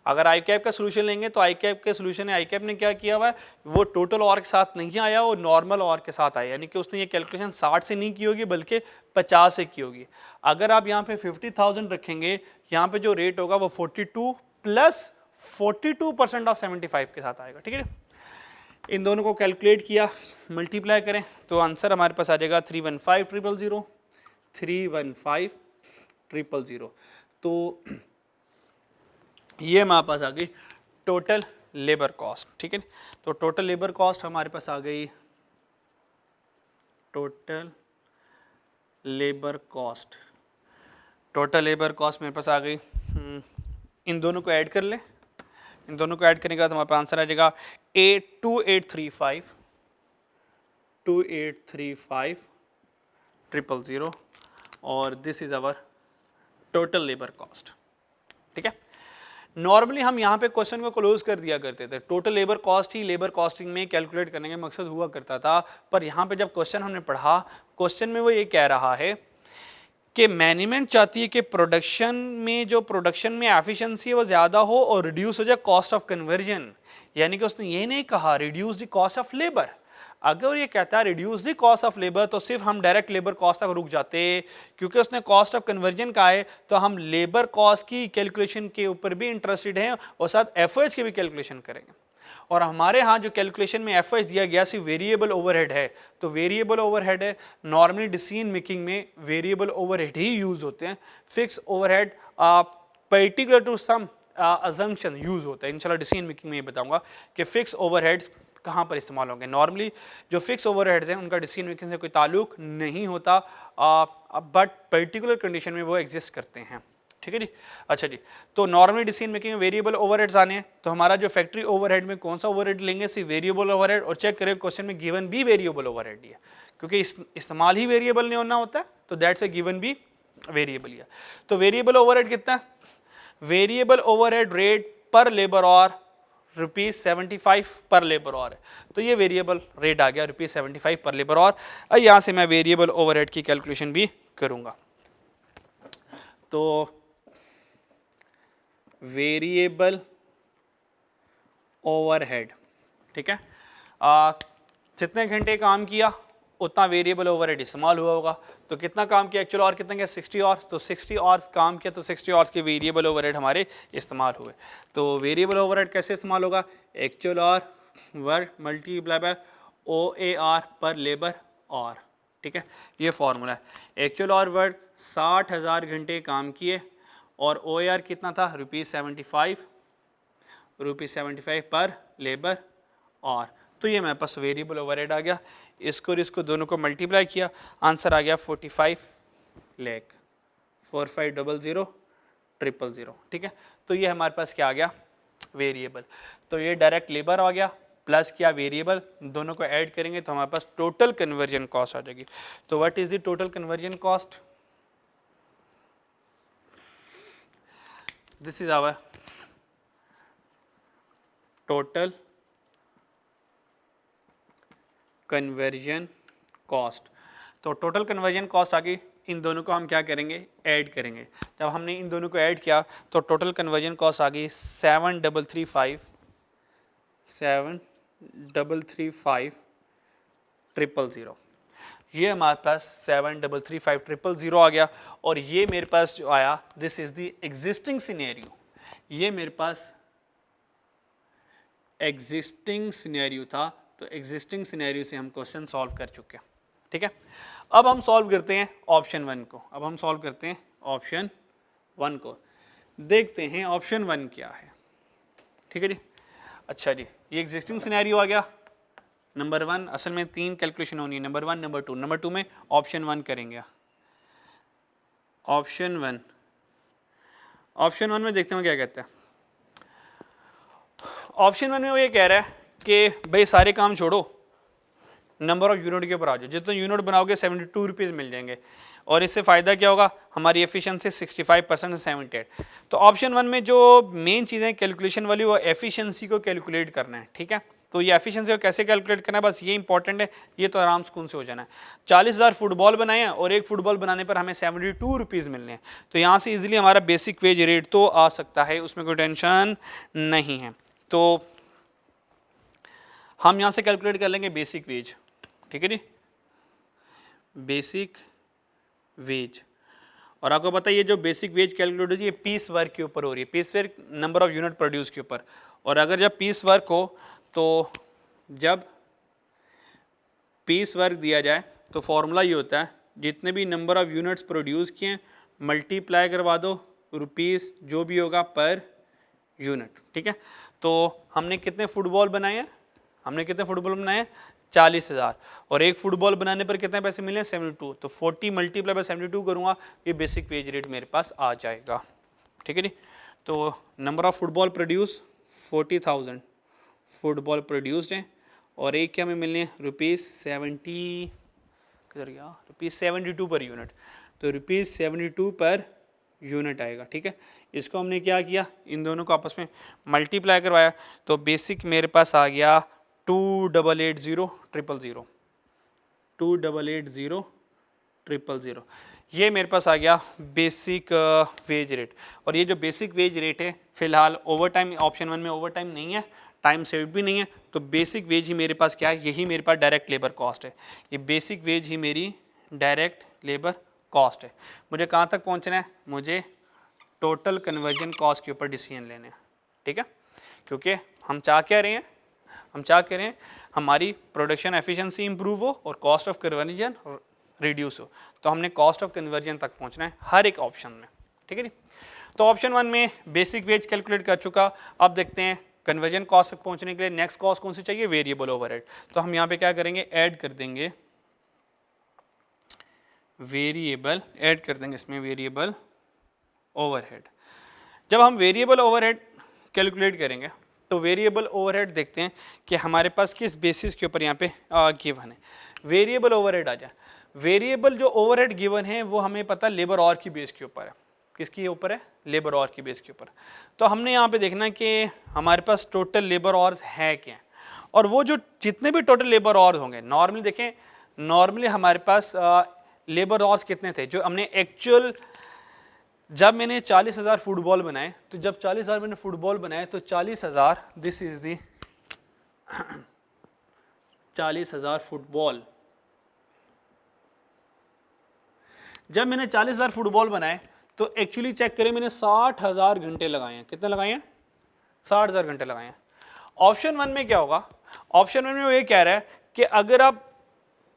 अगर आई कैप का सोल्यूशन लेंगे तो आई कैप के सोल्यूशन है, आई कैप ने क्या किया हुआ है, वो टोटल और के साथ नहीं आया, वो नॉर्मल और के साथ आया, यानी कि उसने ये कैलकुलेशन 60 से नहीं की होगी बल्कि 50 से की होगी। अगर आप यहाँ पे 50,000 रखेंगे, यहाँ पे जो रेट होगा वो 42 प्लस 42% ऑफ 75 के साथ आएगा, ठीक है। इन दोनों को कैलकुलेट किया, मल्टीप्लाई करें तो आंसर हमारे पास आ जाएगा 315,000, 315,000। तो ये हमारे पास आ गई टोटल लेबर कॉस्ट, ठीक है। तो टोटल लेबर कॉस्ट हमारे पास आ गई, total labour cost, total labour cost मेरे पास आ गई। इन दोनों को ऐड कर ले, इन दोनों को ऐड करने के बाद हमारे पास आंसर आ जाएगा 2835,000 और this is our total labour cost, ठीक है। नॉर्मली हम यहाँ पे क्वेश्चन को क्लोज कर दिया करते थे, टोटल लेबर कॉस्ट ही लेबर कॉस्टिंग में कैलकुलेट करने का मकसद हुआ करता था, पर यहाँ पे जब क्वेश्चन हमने पढ़ा, क्वेश्चन में वो ये कह रहा है कि मैनेजमेंट चाहती है कि प्रोडक्शन में एफिशिएंसी है वो ज़्यादा हो और रिड्यूस हो जाए कॉस्ट ऑफ कन्वर्जन, यानी कि उसने ये नहीं कहा reduce the cost of labour. अगर ये कहता है reduce the cost of labour तो सिर्फ हम डायरेक्ट लेबर कॉस्ट तक रुक जाते, क्योंकि उसने कॉस्ट ऑफ कन्वर्जन कहा है तो हम लेबर कॉस्ट की कैलकुलेशन के ऊपर भी इंटरेस्टेड हैं और साथ एफर्ट्स की भी कैलकुलेशन करेंगे। और हमारे यहाँ जो कैलकुलेशन में एफर्ट्स दिया गया सिर्फ वेरिएबल ओवरहेड है, तो वेरिएबल ओवरहेड है, नॉर्मली डिसीजन मेकिंग में वेरिएबल ओवरहेड ही यूज होते हैं, fix overhead particular to some assumption use होता है। इंशाल्लाह डिसीजन मेकिंग में ये बताऊंगा कि फिक्स ओवरहेड्स कहाँ पर इस्तेमाल होंगे। नॉर्मली जो फिक्स ओवरहेड्स हैं उनका डिसीजन मेकिंग से कोई ताल्लुक नहीं होता, बट पर्टिकुलर कंडीशन में वो एग्जिस्ट करते हैं, ठीक है जी। अच्छा जी, तो नॉर्मली डिसीजन मेकिंग में वेरिएबल ओवरहेड्स आने हैं, तो हमारा जो फैक्ट्री ओवरहेड में कौन सा ओवरहेड लेंगे, सिर्फ वेरिएबल ओवरहेड। और चेक करें क्वेश्चन में गिवन भी वेरिएबल ओवरहेड है, क्योंकि इस्तेमाल ही वेरिएबल नहीं होना होता है, तो दैट्स ए गिवन भी वेरिएबल है। तो वेरिएबल ओवरहेड कितना, वेरिएबल ओवरहेड रेट पर लेबर और ₹75 पर लेबर और है, तो ये वेरिएबल रेट आ गया ₹75 पर लेबर और। यहाँ से मैं वेरिएबल ओवरहेड की कैलकुलेशन भी करूँगा। तो वेरिएबल ओवरहेड, ठीक है, जितने घंटे काम किया उतना वेरिएबल ओवरहेड इस्तेमाल हुआ होगा। तो कितना काम किया, एक्चुअल और कितना किया, 60 आवर्स, तो 60 आवर्स काम किया तो 60 आवर्स के वेरिएबल ओवरहेड हमारे इस्तेमाल हुए। तो वेरिएबल ओवरहेड कैसे इस्तेमाल होगा, एक्चुअल और वर्क मल्टीप्लाई बाय OAR पर लेबर और, ठीक है, ये फॉर्मूला है। एक्चुअल और वर्क 60,000 घंटे काम किए और OAR कितना था, ₹75 पर लेबर और, तो ये मेरे पास वेरिएबल ओवरहेड आ गया। इसको और इसको दोनों को मल्टीप्लाई किया, आंसर आ गया 45 लाख, 45,000,000, ठीक है। तो ये हमारे पास क्या आ गया, वेरिएबल। तो ये डायरेक्ट लेबर आ गया प्लस क्या वेरिएबल, दोनों को ऐड करेंगे तो हमारे पास टोटल कन्वर्जन कॉस्ट आ जाएगी। तो what is the total conversion cost, this is our total conversion cost. तो टोटल कन्वर्जन कॉस्ट आ गई, इन दोनों को हम क्या करेंगे, ऐड करेंगे। जब हमने इन दोनों को ऐड किया तो टोटल कन्वर्जन कॉस्ट आ गई 7,335,000। ये हमारे पास 7,335,000 आ गया। और ये मेरे पास जो आया, this is the existing scenario, ये मेरे पास एग्जिस्टिंग सिनेरियो था। तो एग्जिस्टिंग सिनेरियो से हम क्वेश्चन सॉल्व कर चुके हैं, ठीक है। अब हम सॉल्व करते हैं ऑप्शन 1 को, अब हम सॉल्व करते हैं ऑप्शन 1 को, देखते हैं ऑप्शन 1 क्या है, ठीक है जी। अच्छा जी, ये एग्जिस्टिंग सिनेरियो आ गया। नंबर 1, असल में 3 कैलकुलेशन होनी है, नंबर 1 नंबर 2, नंबर 2 में ऑप्शन 1 करेंगे। ऑप्शन 1 में देखते हैं क्या कहते हैं। ऑप्शन 1 में वो ये कह रहा है कि भाई सारे काम छोड़ो, नंबर ऑफ यूनिट के ऊपर आ जाओ, जितने यूनिट बनाओगे 72 रुपीज़ मिल जाएंगे। और इससे फ़ायदा क्या होगा, हमारी एफिशिएंसी 65% से 78। तो ऑप्शन 1 में जो मेन चीज़ें कैलकुलेशन वाली वो एफिशिएंसी को कैलकुलेट करना है, ठीक है। तो ये एफिशिएंसी को कैसे कैलकुलेट करना है, बस ये इंपॉर्टेंट है, ये तो आराम सुकून से हो जाना है। 40,000 फुटबॉल बनाए हैं और एक फुटबॉल बनाने पर हमें 72 रुपीज़ मिलने हैं, तो यहाँ से इजीली हमारा बेसिक वेज रेट तो आ सकता है, उसमें कोई टेंशन नहीं है। तो हम यहाँ से कैलकुलेट कर लेंगे बेसिक वेज, ठीक है जी, बेसिक वेज। और आपको पता है ये जो बेसिक वेज कैलकुलेट होती है पीस वर्क के ऊपर हो रही है, piece work number of unit produce के ऊपर। और अगर जब पीस वर्क हो तो जब पीस वर्क दिया जाए तो फॉर्मूला ये होता है जितने भी नंबर ऑफ यूनिट्स प्रोड्यूस किए मल्टीप्लाई करवा दो रुपीस जो भी होगा पर यूनिट, ठीक है। तो हमने कितने फुटबॉल बनाए हैं, हमने कितने फुटबॉल बनाए हैं 40,000, और एक फुटबॉल बनाने पर कितने पैसे मिले 72, तो 40 मल्टीप्लाई बाय 72 करूँगा, ये बेसिक वेज रेट मेरे पास आ जाएगा, ठीक है जी। तो number of football produce 40,000 football produced हैं, और एक क्या हमें मिलने हैं ₹70, किधर गया, ₹72 पर यूनिट, तो ₹72 पर यूनिट आएगा, ठीक है। इसको हमने क्या किया, इन दोनों को आपस में मल्टीप्लाई करवाया, तो बेसिक मेरे पास आ गया 2,880,000, 2,880,000, ये मेरे पास आ गया बेसिक वेज रेट। और ये जो बेसिक वेज रेट है फिलहाल ओवर टाइम, ऑप्शन 1 में ओवर टाइम नहीं है, टाइम सेव भी नहीं है, तो बेसिक वेज ही मेरे पास क्या है, यही मेरे पास डायरेक्ट लेबर कॉस्ट है, ये बेसिक वेज ही मेरी डायरेक्ट लेबर कॉस्ट है। मुझे कहाँ तक पहुँचना है, मुझे टोटल कन्वर्जन कॉस्ट के ऊपर डिसीजन लेने हैं, ठीक है। क्योंकि हम चाह क्या रहे हैं, हम चाह कह रहे हैं हमारी प्रोडक्शन एफिशिएंसी इंप्रूव हो और कॉस्ट ऑफ कन्वर्जन रिड्यूस हो, तो हमने कॉस्ट ऑफ कन्वर्जन तक पहुंचना है हर एक ऑप्शन में, ठीक है जी। तो ऑप्शन 1 में बेसिक वेज कैलकुलेट कर चुका, अब देखते हैं कन्वर्जन कॉस्ट तक पहुंचने के लिए नेक्स्ट कॉस्ट कौन सी चाहिए, वेरिएबल ओवरहेड। तो हम यहाँ पे क्या करेंगे, ऐड कर देंगे वेरिएबल, ऐड कर देंगे इसमें वेरिएबल ओवरहेड। जब हम वेरिएबल ओवरहेड कैलकुलेट करेंगे तो वेरिएबल ओवरहेड देखते हैं कि हमारे पास किस बेसिस के ऊपर यहाँ पे गिवन है। वेरिएबल ओवरहेड आ जाए, वेरिएबल जो ओवरहेड गिवन है वो हमें पता लेबर और की बेस के ऊपर है, किसके ऊपर है, लेबर और की बेस के ऊपर। तो हमने यहाँ पे देखना है कि हमारे पास टोटल लेबर ऑर्स है क्या, और वो जो जितने भी टोटल लेबर ऑर्स होंगे, नॉर्मली देखें, नॉर्मली हमारे पास लेबर ऑर्स कितने थे जो हमने एक्चुअल, जब मैंने 40,000 फुटबॉल बनाए, तो जब 40,000 मैंने फुटबॉल बनाए तो 40,000, दिस इज दी 40,000 फुटबॉल, जब मैंने 40,000 फुटबॉल बनाए तो एक्चुअली चेक करें मैंने 60,000 घंटे लगाए हैं, कितने लगाए हैं, 60,000 घंटे लगाए हैं। ऑप्शन 1 में क्या होगा, ऑप्शन 1 में वो ये कह रहा है कि अगर आप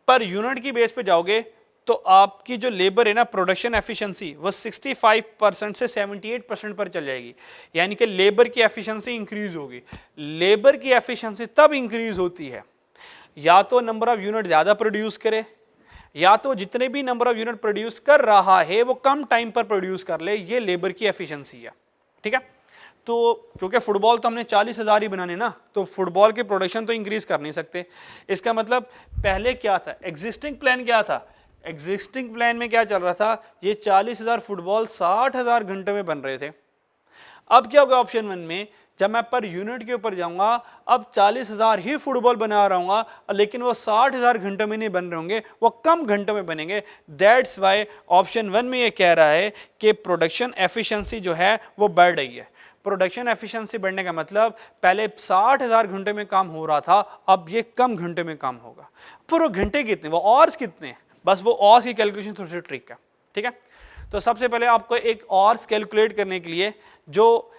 पर यूनिट की बेस पे जाओगे तो आपकी जो लेबर है ना, प्रोडक्शन एफिशिएंसी वो 65% से 78% पर चल जाएगी, यानी कि लेबर की एफिशिएंसी इंक्रीज होगी। लेबर की एफिशिएंसी तब इंक्रीज होती है या तो नंबर ऑफ यूनिट ज़्यादा प्रोड्यूस करे, या तो जितने भी नंबर ऑफ यूनिट प्रोड्यूस कर रहा है वो कम टाइम पर प्रोड्यूस कर ले, ये लेबर की एफिशिएंसी है, ठीक है। तो क्योंकि फुटबॉल तो हमने 40,000 ही बनाने ना, तो फुटबॉल की प्रोडक्शन तो इंक्रीज कर नहीं सकते। इसका मतलब पहले क्या था, एग्जिस्टिंग प्लान क्या था, एग्जिस्टिंग प्लान में क्या चल रहा था, ये 40,000 फुटबॉल 60,000 घंटे में बन रहे थे। अब क्या होगा ऑप्शन 1 में, जब मैं पर यूनिट के ऊपर जाऊंगा, अब 40,000 ही फुटबॉल बना रहा हूँ, लेकिन वो 60,000 घंटों में नहीं बन रहे होंगे, वो कम घंटों में बनेंगे। दैट्स वाई ऑप्शन 1 में ये कह रहा है कि प्रोडक्शन एफिशिएंसी जो है वो बढ़ रही है। प्रोडक्शन एफिशिएंसी बढ़ने का मतलब पहले 60,000 घंटे में काम हो रहा था, अब ये कम घंटे में काम होगा। पर वो घंटे कितने, वो ऑर्स कितने, बस वो ऑर्स की कैलकुलेशन थोड़ी सी ट्रिक है, ठीक है। तो सबसे पहले आपको एक ऑर्स कैलकुलेट करने के लिए जो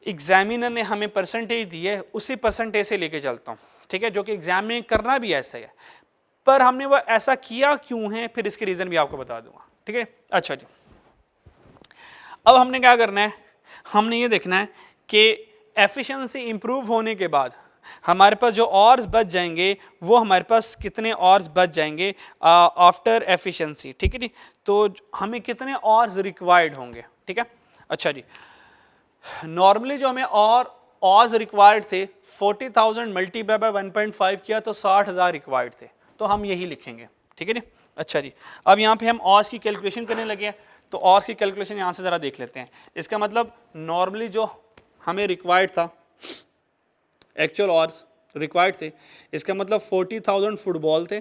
एग्जामिनर ने हमें परसेंटेज दी है उसी परसेंटेज से लेके चलता हूँ, ठीक है, जो कि एग्जाम में करना भी ऐसा है, पर हमने वो ऐसा किया क्यों है फिर इसके रीज़न भी आपको बता दूंगा, ठीक है। अच्छा जी, अब हमने क्या करना है, हमने ये देखना है कि एफिशिएंसी इंप्रूव होने के बाद हमारे पास जो ऑर्स बच जाएंगे वो हमारे पास कितने ऑर्स बच जाएंगे आफ्टर एफिशिएंसी, ठीक है जी। तो हमें कितने ऑर्स रिक्वायर्ड होंगे, ठीक है। अच्छा जी, नॉर्मली जो हमें ऑर्स रिक्वायर्ड थे 40,000 मल्टीप्लाई बाय 1.5 किया तो 60,000 रिक्वायर्ड थे, तो हम यही लिखेंगे, ठीक है जी। अच्छा जी, अब यहाँ पे हम ऑर्स की कैलकुलेशन करने लगे हैं, तो ऑर्स की कैलकुलेशन यहाँ से ज़रा देख लेते हैं। इसका मतलब नॉर्मली जो हमें रिक्वायर्ड था एक्चुअल ऑर्स रिक्वायर्ड थे, इसका मतलब 40,000 फुटबॉल थे,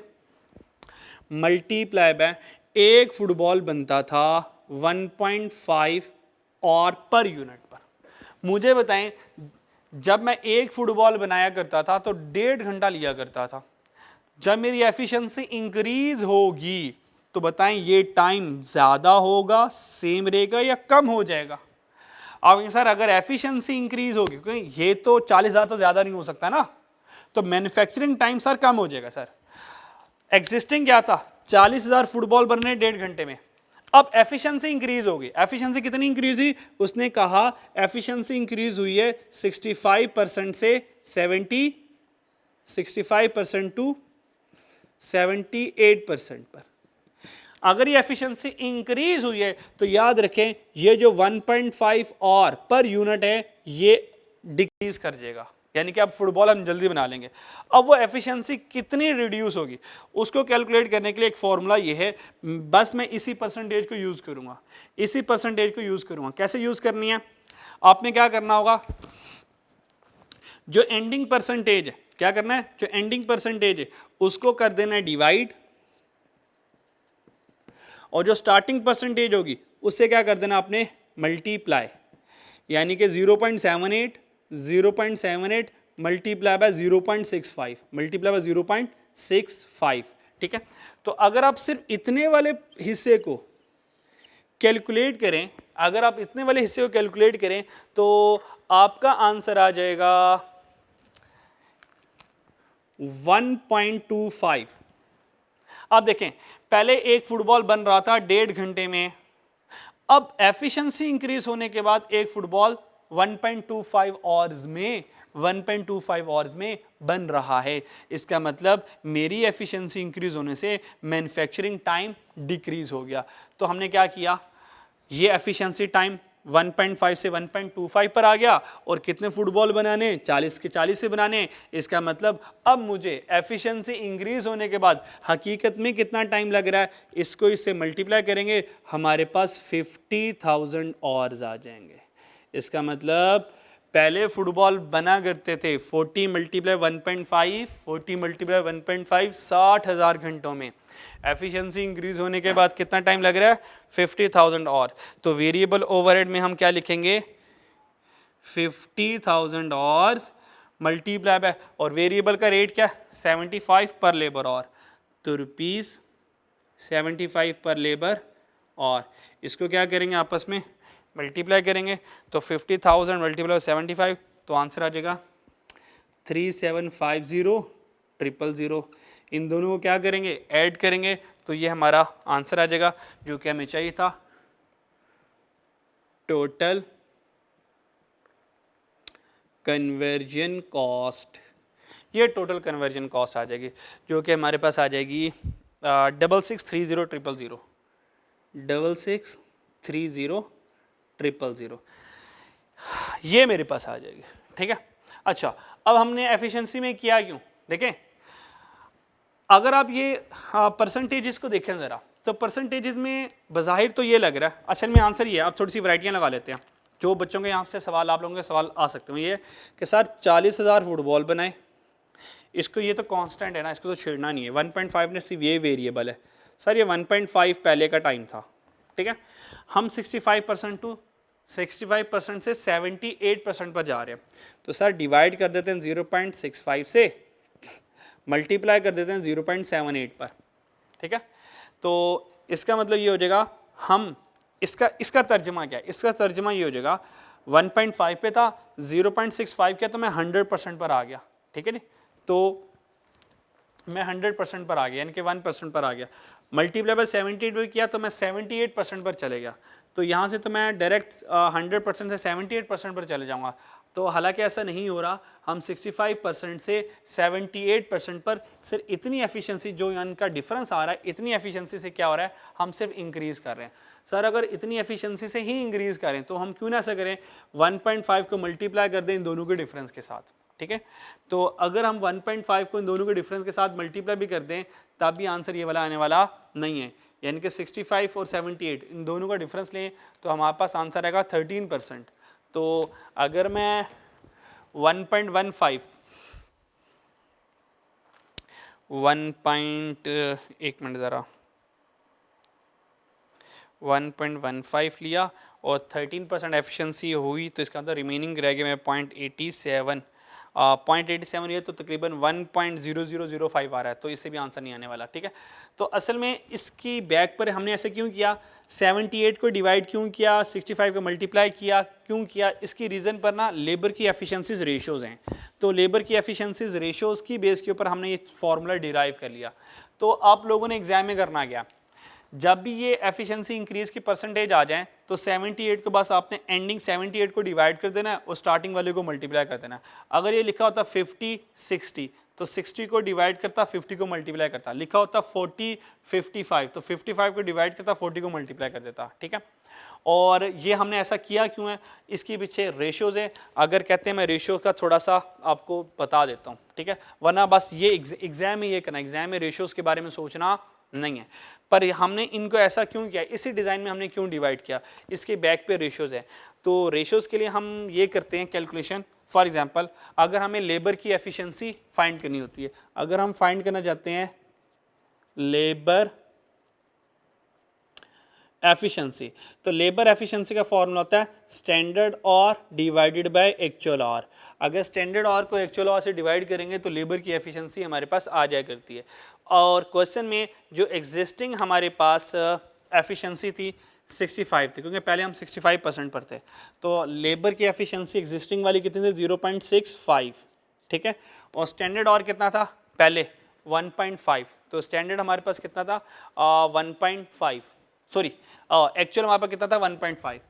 मल्टीप्लाई बाय एक फुटबॉल बनता था 1.5 और पर यूनिट पर। मुझे बताएं, जब मैं एक फुटबॉल बनाया करता था तो 1.5 घंटा लिया करता था। जब मेरी एफिशिएंसी इंक्रीज होगी तो बताएं ये टाइम ज़्यादा होगा, सेम रहेगा या कम हो जाएगा? आप सर अगर एफिशिएंसी इंक्रीज होगी, क्योंकि ये तो 40,000 तो ज़्यादा नहीं हो सकता ना, तो मैन्युफैक्चरिंग टाइम सर कम हो जाएगा। सर एग्जिस्टिंग क्या था, 40,000 फुटबॉल बन रहे 1.5 घंटे में, अब एफिशिएंसी इंक्रीज होगी। एफिशिएंसी कितनी इंक्रीज हुई? उसने कहा एफिशिएंसी इंक्रीज हुई है 65% से 65% टू 78% पर। अगर ये एफिशिएंसी इंक्रीज हुई है तो याद रखें ये जो 1.5 और पर यूनिट है ये डिक्रीज कर जाएगा, यानी कि अब फुटबॉल हम जल्दी बना लेंगे। अब वो एफिशिएंसी कितनी रिड्यूस होगी उसको कैलकुलेट करने के लिए एक फॉर्मूला ये है, बस मैं इसी परसेंटेज को यूज करूंगा, इसी परसेंटेज को यूज करूंगा। कैसे यूज करनी है? आपने क्या करना होगा, जो एंडिंग परसेंटेज है, क्या करना है, जो एंडिंग परसेंटेज है उसको कर देना है डिवाइड, और जो स्टार्टिंग परसेंटेज होगी उससे क्या कर देना आपने मल्टीप्लाई, यानी कि 0.78 मल्टीप्लाई बाय 0.65 मल्टीप्लाई बाय 0.65। ठीक है, तो अगर आप सिर्फ इतने वाले हिस्से को कैलकुलेट करें, अगर आप इतने वाले हिस्से को कैलकुलेट करें तो आपका आंसर आ जाएगा 1.25। अब देखें, पहले एक फुटबॉल बन रहा था 1.5 घंटे में, अब एफिशिएंसी इंक्रीज होने के बाद एक फुटबॉल 1.25 आवर्स में बन रहा है। इसका मतलब मेरी एफिशिएंसी इंक्रीज होने से मैन्युफैक्चरिंग टाइम डिक्रीज हो गया। तो हमने क्या किया, ये एफिशिएंसी टाइम 1.5 से 1.25 पर आ गया, और कितने फुटबॉल बनाने, 40 के 40 से बनाने। इसका मतलब अब मुझे एफिशिएंसी इंक्रीज होने के बाद हकीकत में कितना टाइम लग रहा है, इसको इससे मल्टीप्लाई करेंगे, हमारे पास 50,000 आवर्स आ जाएंगे। इसका मतलब पहले फुटबॉल बना करते थे 40 मल्टीप्लाई 1.5 40 मल्टीप्लाई 1.5 60,000 घंटों में। एफिशिएंसी इंक्रीज होने के बाद कितना टाइम लग रहा है, 50,000 और। तो वेरिएबल ओवरहेड में हम क्या लिखेंगे, 50,000 आवर्स मल्टीप्लाई बाय, और वेरिएबल का रेट क्या, 75 पर लेबर और, तो ₹75 पर लेबर और। इसको क्या करेंगे, आपस में मल्टीप्लाई करेंगे, तो 50,000 मल्टीप्लाई 75, तो आंसर आ जाएगा 3750,000। इन दोनों को क्या करेंगे, ऐड करेंगे, तो ये हमारा आंसर आ जाएगा जो कि हमें चाहिए था, टोटल कन्वर्जन कॉस्ट। ये टोटल कन्वर्जन कॉस्ट आ जाएगी जो कि हमारे पास आ जाएगी 6630,000 6630,000 ये मेरे पास आ जाएगी। ठीक है, अच्छा अब हमने एफिशिएंसी में किया क्यों, देखें अगर आप ये परसेंटेजेस को देखें ज़रा, तो परसेंटेजेस में बज़ाहिर तो ये लग रहा है, असल में आंसर ये है। आप थोड़ी सी वैरायटियाँ लगा लेते हैं, जो बच्चों के यहाँ से सवाल, आप लोगों के सवाल आ सकते हैं, ये कि सर 40,000 फुटबॉल बनाए, इसको ये तो कांस्टेंट है ना, इसको तो छेड़ना नहीं है, 1.5 ने सिर्फ ये वेरिएबल है। सर ये 1.5 पहले का टाइम था, ठीक है, हम 65% से 78% पर जा रहे हैं, तो सर डिवाइड कर देते हैं 0.65 से, मल्टीप्लाई कर देते हैं 0.78 पर। ठीक है, तो इसका मतलब ये हो जाएगा, हम इसका तर्जमा क्या है, इसका तर्जमा ये हो जाएगा 1.5 पे था, 0.65 किया तो मैं 100% पर आ गया। ठीक है नी, तो मैं 100% पर आ गया, यानी कि 1% पर आ गया। मल्टीप्लाई बाय 78 किया तो मैं 78% पर चले गया, तो यहाँ से तो मैं डायरेक्ट 100% से 78% पर चले जाऊँगा। तो हालांकि ऐसा नहीं हो रहा, हम 65% से 78% पर सिर्फ इतनी एफिशिएंसी जो इनका डिफरेंस आ रहा है, इतनी एफिशिएंसी से क्या हो रहा है, हम सिर्फ इंक्रीज़ कर रहे हैं। सर अगर इतनी एफिशिएंसी से ही इंक्रीज़ करें तो हम क्यों ना ऐसा करें, 1.5 को मल्टीप्लाई कर दें इन दोनों के डिफरेंस के साथ। ठीक है, तो अगर हम 1.5 को इन दोनों के डिफरेंस के साथ मल्टीप्लाई भी कर दें तब भी आंसर ये वाला आने वाला नहीं है, यानी कि 65 और 78 इन दोनों का डिफरेंस लें तो हमारे पास आंसर आएगा 13%। तो अगर मैं 1.15 एक मिनट ज़रा 1.15 लिया और 13% एफिशिएंसी हुई, तो इसका अंदर रिमेनिंग रह गया मैं 0.87 0.87 ये तो तकरीबन 1.0005 आ रहा है, तो इससे भी आंसर नहीं आने वाला। ठीक है, तो असल में इसकी बैक पर हमने ऐसे क्यों किया, 78 को डिवाइड क्यों किया, 65 को मल्टीप्लाई किया क्यों किया, इसकी रीज़न पर ना लेबर की एफिशिएंसीज रेशियोज़ हैं, तो लेबर की एफिशिएंसीज रेशियोज़ की बेस के ऊपर हमने ये फार्मूला डिराइव कर लिया। तो आप लोगों ने एग्जाम में करना गया, जब भी ये एफिशिएंसी इंक्रीज की परसेंटेज आ जाए तो 78 को बस आपने एंडिंग 78 को डिवाइड कर देना है और स्टार्टिंग वाले को मल्टीप्लाई कर देना है। अगर ये लिखा होता 50 60 तो 60 को डिवाइड करता 50 को मल्टीप्लाई करता, लिखा होता 40 55 तो 55 को डिवाइड करता 40 को मल्टीप्लाई कर देता। ठीक है, और ये हमने ऐसा किया क्यों है, इसके पीछे रेशियोज है। अगर कहते हैं मैं रेशियो का थोड़ा सा आपको बता देता हूँ, ठीक है, वरना बस ये एग्जाम में ये करना, एग्जाम में रेशियोज के बारे में सोचना नहीं है। पर हमने इनको ऐसा क्यों किया, इसी डिज़ाइन में हमने क्यों डिवाइड किया, इसके बैक पे रेशियोज है। तो रेशियोज के लिए हम ये करते हैं कैलकुलेशन। फॉर एग्जांपल अगर हमें लेबर की एफिशिएंसी फाइंड करनी होती है, अगर हम फाइंड करना चाहते हैं लेबर एफिशिएंसी, तो लेबर एफिशिएंसी का फॉर्मूला होता है स्टैंडर्ड और डिवाइडेड बाय एक्चुअल और। अगर स्टैंडर्ड और को एक्चुअल और से डिवाइड करेंगे तो लेबर की एफिशिएंसी हमारे पास आ जाया करती है। और क्वेश्चन में जो एग्जिस्टिंग हमारे पास एफिशिएंसी थी 65 थी, क्योंकि पहले हम 65% पर थे, तो लेबर की एफिशिएंसी एग्जिस्टिंग वाली कितनी थी 0.65। ठीक है, और स्टैंडर्ड और कितना था पहले 1.5, तो स्टैंडर्ड हमारे पास कितना था 1.5, सॉरी एक्चुअल हमारे पास कितना था 1.5।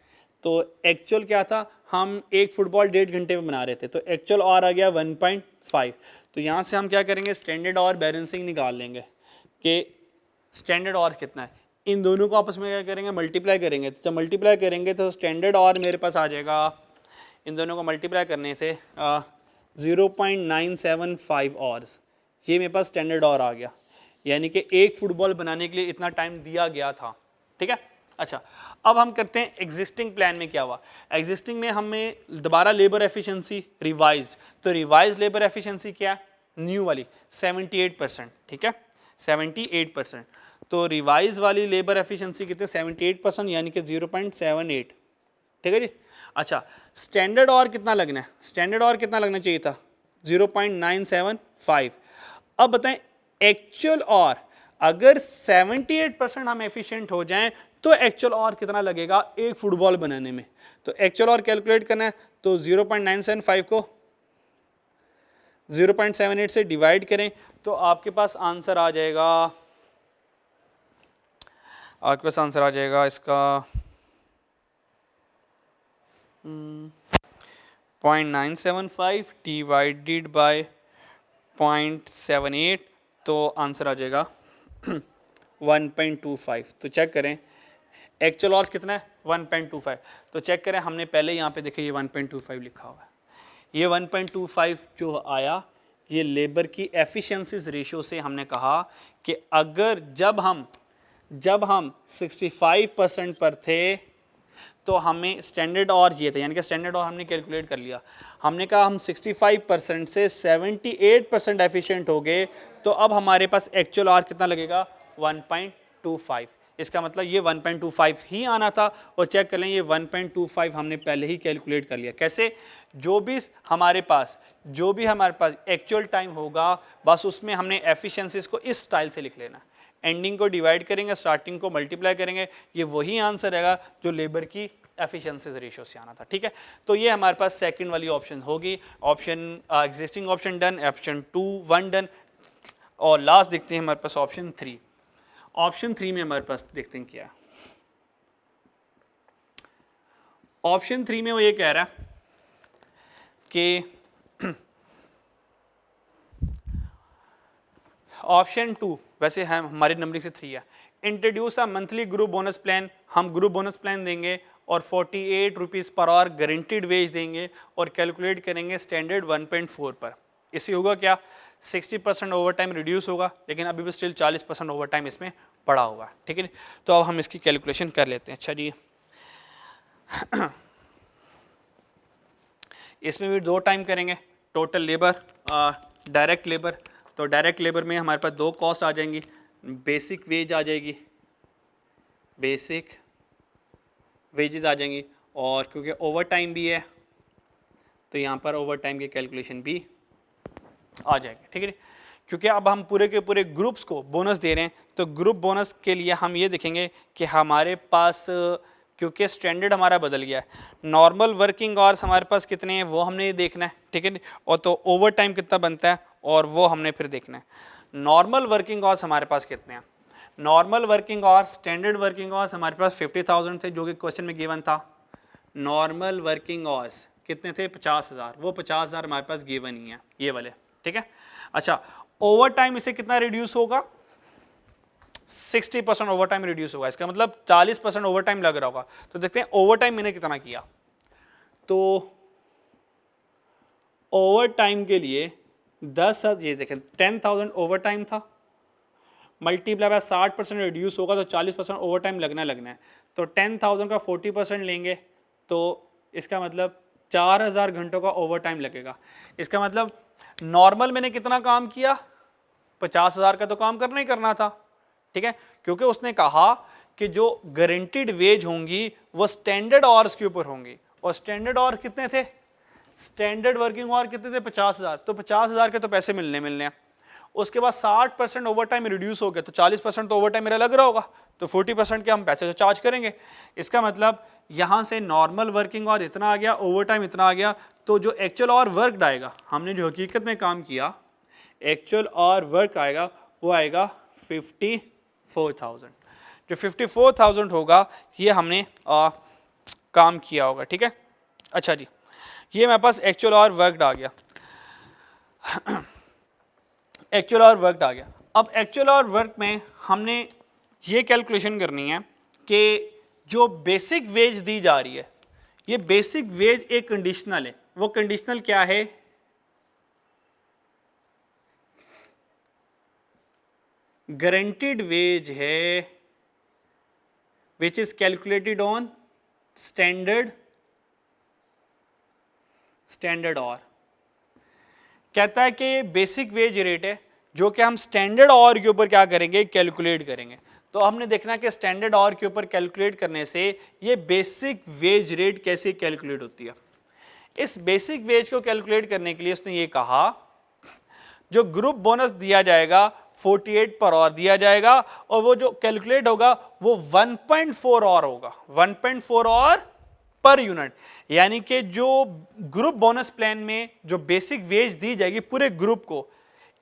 तो एक्चुअल क्या था, हम एक फुटबॉल 1.5 घंटे में बना रहे थे, तो एक्चुअल और आ गया 1.5। तो यहाँ से हम क्या करेंगे, स्टैंडर्ड और बैलेंसिंग निकाल लेंगे कि स्टैंडर्ड और कितना है, इन दोनों को आपस में क्या करेंगे मल्टीप्लाई करेंगे। तो जब मल्टीप्लाई करेंगे तो स्टैंडर्ड और मेरे पास आ जाएगा, इन दोनों को मल्टीप्लाई करने से 0.975 आवर्स, ये मेरे पास स्टैंडर्ड और आ गया, यानी कि एक फुटबॉल बनाने के लिए इतना टाइम दिया गया था। ठीक है, अच्छा अब हम करते हैं एग्जिस्टिंग प्लान में क्या हुआ। एग्जिस्टिंग में हमें दोबारा लेबर एफिशिएंसी रिवाइज्ड, तो रिवाइज लेबर एफिशिएंसी क्या है न्यू वाली 78%। ठीक है, 78%, तो रिवाइज वाली लेबर एफिशिएंसी कितने 78%, यानी कि 0.78। ठीक है जी, अच्छा स्टैंडर्ड और कितना लगना है, स्टैंडर्ड और कितना लगना चाहिए था 0.975। अब बताएं एक्चुअल और, अगर 78% हम एफिशिएंट हो जाएं तो एक्चुअल और कितना लगेगा एक फुटबॉल बनाने में। तो एक्चुअल और कैलकुलेट करना है, तो 0.975 को 0.78 से डिवाइड करें तो आपके पास आंसर आ जाएगा, आपके पास आंसर आ जाएगा इसका 0.975 डिवाइडेड बाय 0.78, तो आंसर आ जाएगा 1.25। तो चेक करें एक्चुअल लॉस कितना है 1.25, तो चेक करें हमने पहले यहाँ पे देखे ये 1.25 लिखा हुआ है, ये 1.25 जो आया ये लेबर की एफिशिएंसीज रेशियो से हमने कहा कि अगर जब हम 65% पर थे तो हमें स्टैंडर्ड और ये था, यानी कि स्टैंडर्ड और हमने कैलकुलेट कर लिया, हमने कहा हम 65% से 78% एफिशिएंट हो गए, तो अब हमारे पास एक्चुअल और कितना लगेगा 1.25। इसका मतलब ये 1.25 ही आना था, और चेक कर लें ये 1.25 हमने पहले ही कैलकुलेट कर लिया। कैसे, जो भी हमारे पास एक्चुअल टाइम होगा बस उसमें हमने एफिशिएंसीज को इस स्टाइल से लिख लेना, एंडिंग को डिवाइड करेंगे, स्टार्टिंग को मल्टीप्लाई करेंगे, ये वही आंसर रहेगा जो लेबर की एफिशिएंसीज रेशियो से आना था। ठीक है, तो ये हमारे पास सेकंड वाली ऑप्शन होगी, option existing option done, option 2 1 done, और लास्ट देखते हैं हमारे पास ऑप्शन 3। ऑप्शन 3 में हमारे पास देखते हैं क्या, ऑप्शन 3 में वो ये कह रहा है कि ऑप्शन 2 वैसे है हमारी नंबरिंग से 3 है, introduce a monthly group bonus plan, हम ग्रुप बोनस प्लान देंगे और 48 rupees per hour guaranteed veg देंगे और कैलकुलेट करेंगे स्टैंडर्ड 1.4 पर। इससे होगा क्या 60% ओवर टाइम रिड्यूस होगा, लेकिन अभी भी स्टिल 40% ओवर टाइम इसमें पड़ा हुआ है। ठीक है, तो अब हम इसकी कैलकुलेशन कर लेते हैं। अच्छा जी इसमें भी 2 टाइम करेंगे, टोटल लेबर डायरेक्ट लेबर, तो डायरेक्ट लेबर में हमारे पास दो कॉस्ट आ जाएंगी, बेसिक वेज आ जाएगी, बेसिक वेजेस आ जाएंगी, और क्योंकि ओवर टाइम भी है तो यहाँ पर ओवर टाइम की कैलकुलेशन भी आ जाएगी, ठीक है। क्योंकि अब हम पूरे के पूरे ग्रुप्स को बोनस दे रहे हैं, तो ग्रुप बोनस के लिए हम ये देखेंगे कि हमारे पास क्योंकि स्टैंडर्ड हमारा बदल गया है, नॉर्मल वर्किंग आवर्स हमारे पास कितने हैं वो हमने देखना है, ठीक है। और तो ओवर टाइम कितना बनता है और वो हमने फिर देखना है। नॉर्मल वर्किंग आवर्स हमारे पास कितने हैं, normal working hours, standard working hours हमारे पास 50,000 थे जो कि क्वेश्चन में गिवन था। नॉर्मल वर्किंग आवर्स कितने थे, 50,000, वो 50,000 हमारे पास गिवन ही है ये वाले, ठीक है। अच्छा, ओवर टाइम इससे कितना रिड्यूस होगा, 60% ओवर टाइम रिड्यूस होगा, इसका मतलब 40% ओवर टाइम लग रहा होगा। तो देखते हैं ओवर टाइम मैंने कितना किया, तो ओवर टाइम के लिए 10, ये देखें 10,000 ओवर टाइम था, मल्टीप्लाई बाय 60% रिड्यूस होगा तो 40% ओवर टाइम लगना है। तो 10,000 का 40% लेंगे तो इसका मतलब 4,000 घंटों का ओवर टाइम लगेगा। इसका मतलब नॉर्मल मैंने कितना काम किया, 50,000 का तो काम करना ही करना था, ठीक है। क्योंकि उसने कहा कि जो गारंटीड वेज होंगी वो स्टैंडर्ड आवर्स के ऊपर होंगी, और स्टैंडर्ड आवर्स कितने थे, स्टैंडर्ड वर्किंग आवर कितने थे, 50,000, तो 50,000 के तो पैसे मिलने हैं। उसके बाद 60% ओवर टाइम रिड्यूस हो गया तो 40% तो ओवर टाइम मेरा लग रहा होगा, तो 40% के हम पैसे तो चार्ज करेंगे। इसका मतलब यहाँ से नॉर्मल वर्किंग आवर इतना आ गया, ओवर टाइम इतना आ गया, तो जो एक्चुअल आवर वर्क आएगा, हमने जो हकीकत में काम किया, एक्चुअल आवर वर्क आएगा वो आएगा 54,000। जो 54,000 होगा ये हमने काम किया होगा, ठीक है। अच्छा जी, ये मेरे पास एक्चुअल आवर वर्क आ गया, एक्चुअल आवर वर्क आ गया। अब एक्चुअल आवर वर्क में हमने ये कैलकुलेशन करनी है कि जो बेसिक वेज दी जा रही है, ये बेसिक वेज एक कंडीशनल है, वो कंडीशनल क्या है, गारंटीड वेज है, which is calculated on standard our. कहता है कि बेसिक वेज रेट है जो कि हम स्टैंडर्ड आवर के ऊपर क्या करेंगे, कैलकुलेट करेंगे। तो हमने देखना कि स्टैंडर्ड आवर के ऊपर कैलकुलेट करने से ये बेसिक वेज रेट कैसे कैलकुलेट होती है। इस बेसिक वेज को कैलकुलेट करने के लिए उसने ये कहा, जो ग्रुप बोनस दिया जाएगा 48 पर आवर दिया जाएगा, और वो जो कैलकुलेट होगा वो 1.4 आवर होगा, 1.4 आवर पर यूनिट। यानी कि जो ग्रुप बोनस प्लान में जो बेसिक वेज दी जाएगी पूरे ग्रुप को,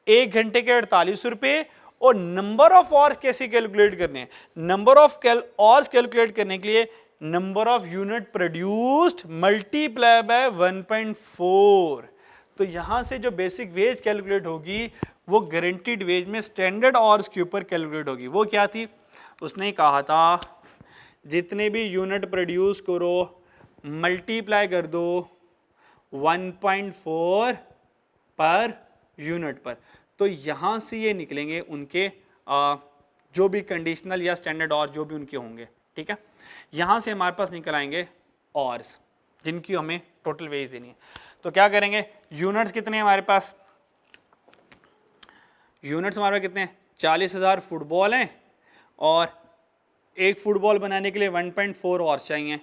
1 घंटे के 48 रुपए, और नंबर ऑफ आवर्स कैसे कैलकुलेट करने हैं, नंबर ऑफ आवर्स कैलकुलेट करने के लिए number of unit produced multiply by 1.4। तो यहां से जो बेसिक वेज कैलकुलेट होगी वो गारंटीड वेज में स्टैंडर्ड आवर्स के ऊपर कैलकुलेट होगी। वो क्या थी, उसने कहा था जितने भी यूनिट प्रोड्यूस करो मल्टीप्लाई कर दो 1.4 पर यूनिट पर। तो यहाँ से ये निकलेंगे उनके जो भी कंडीशनल या स्टैंडर्ड और जो भी उनके होंगे, ठीक है। यहाँ से हमारे पास निकल आएंगे ऑर्स जिनकी हमें टोटल वेज देनी है। तो क्या करेंगे, यूनिट्स कितने हैं हमारे पास, यूनिट्स हमारे पास कितने हैं, 40,000 फुटबॉल हैं, और एक फुटबॉल बनाने के लिए 1.4 और चाहिए।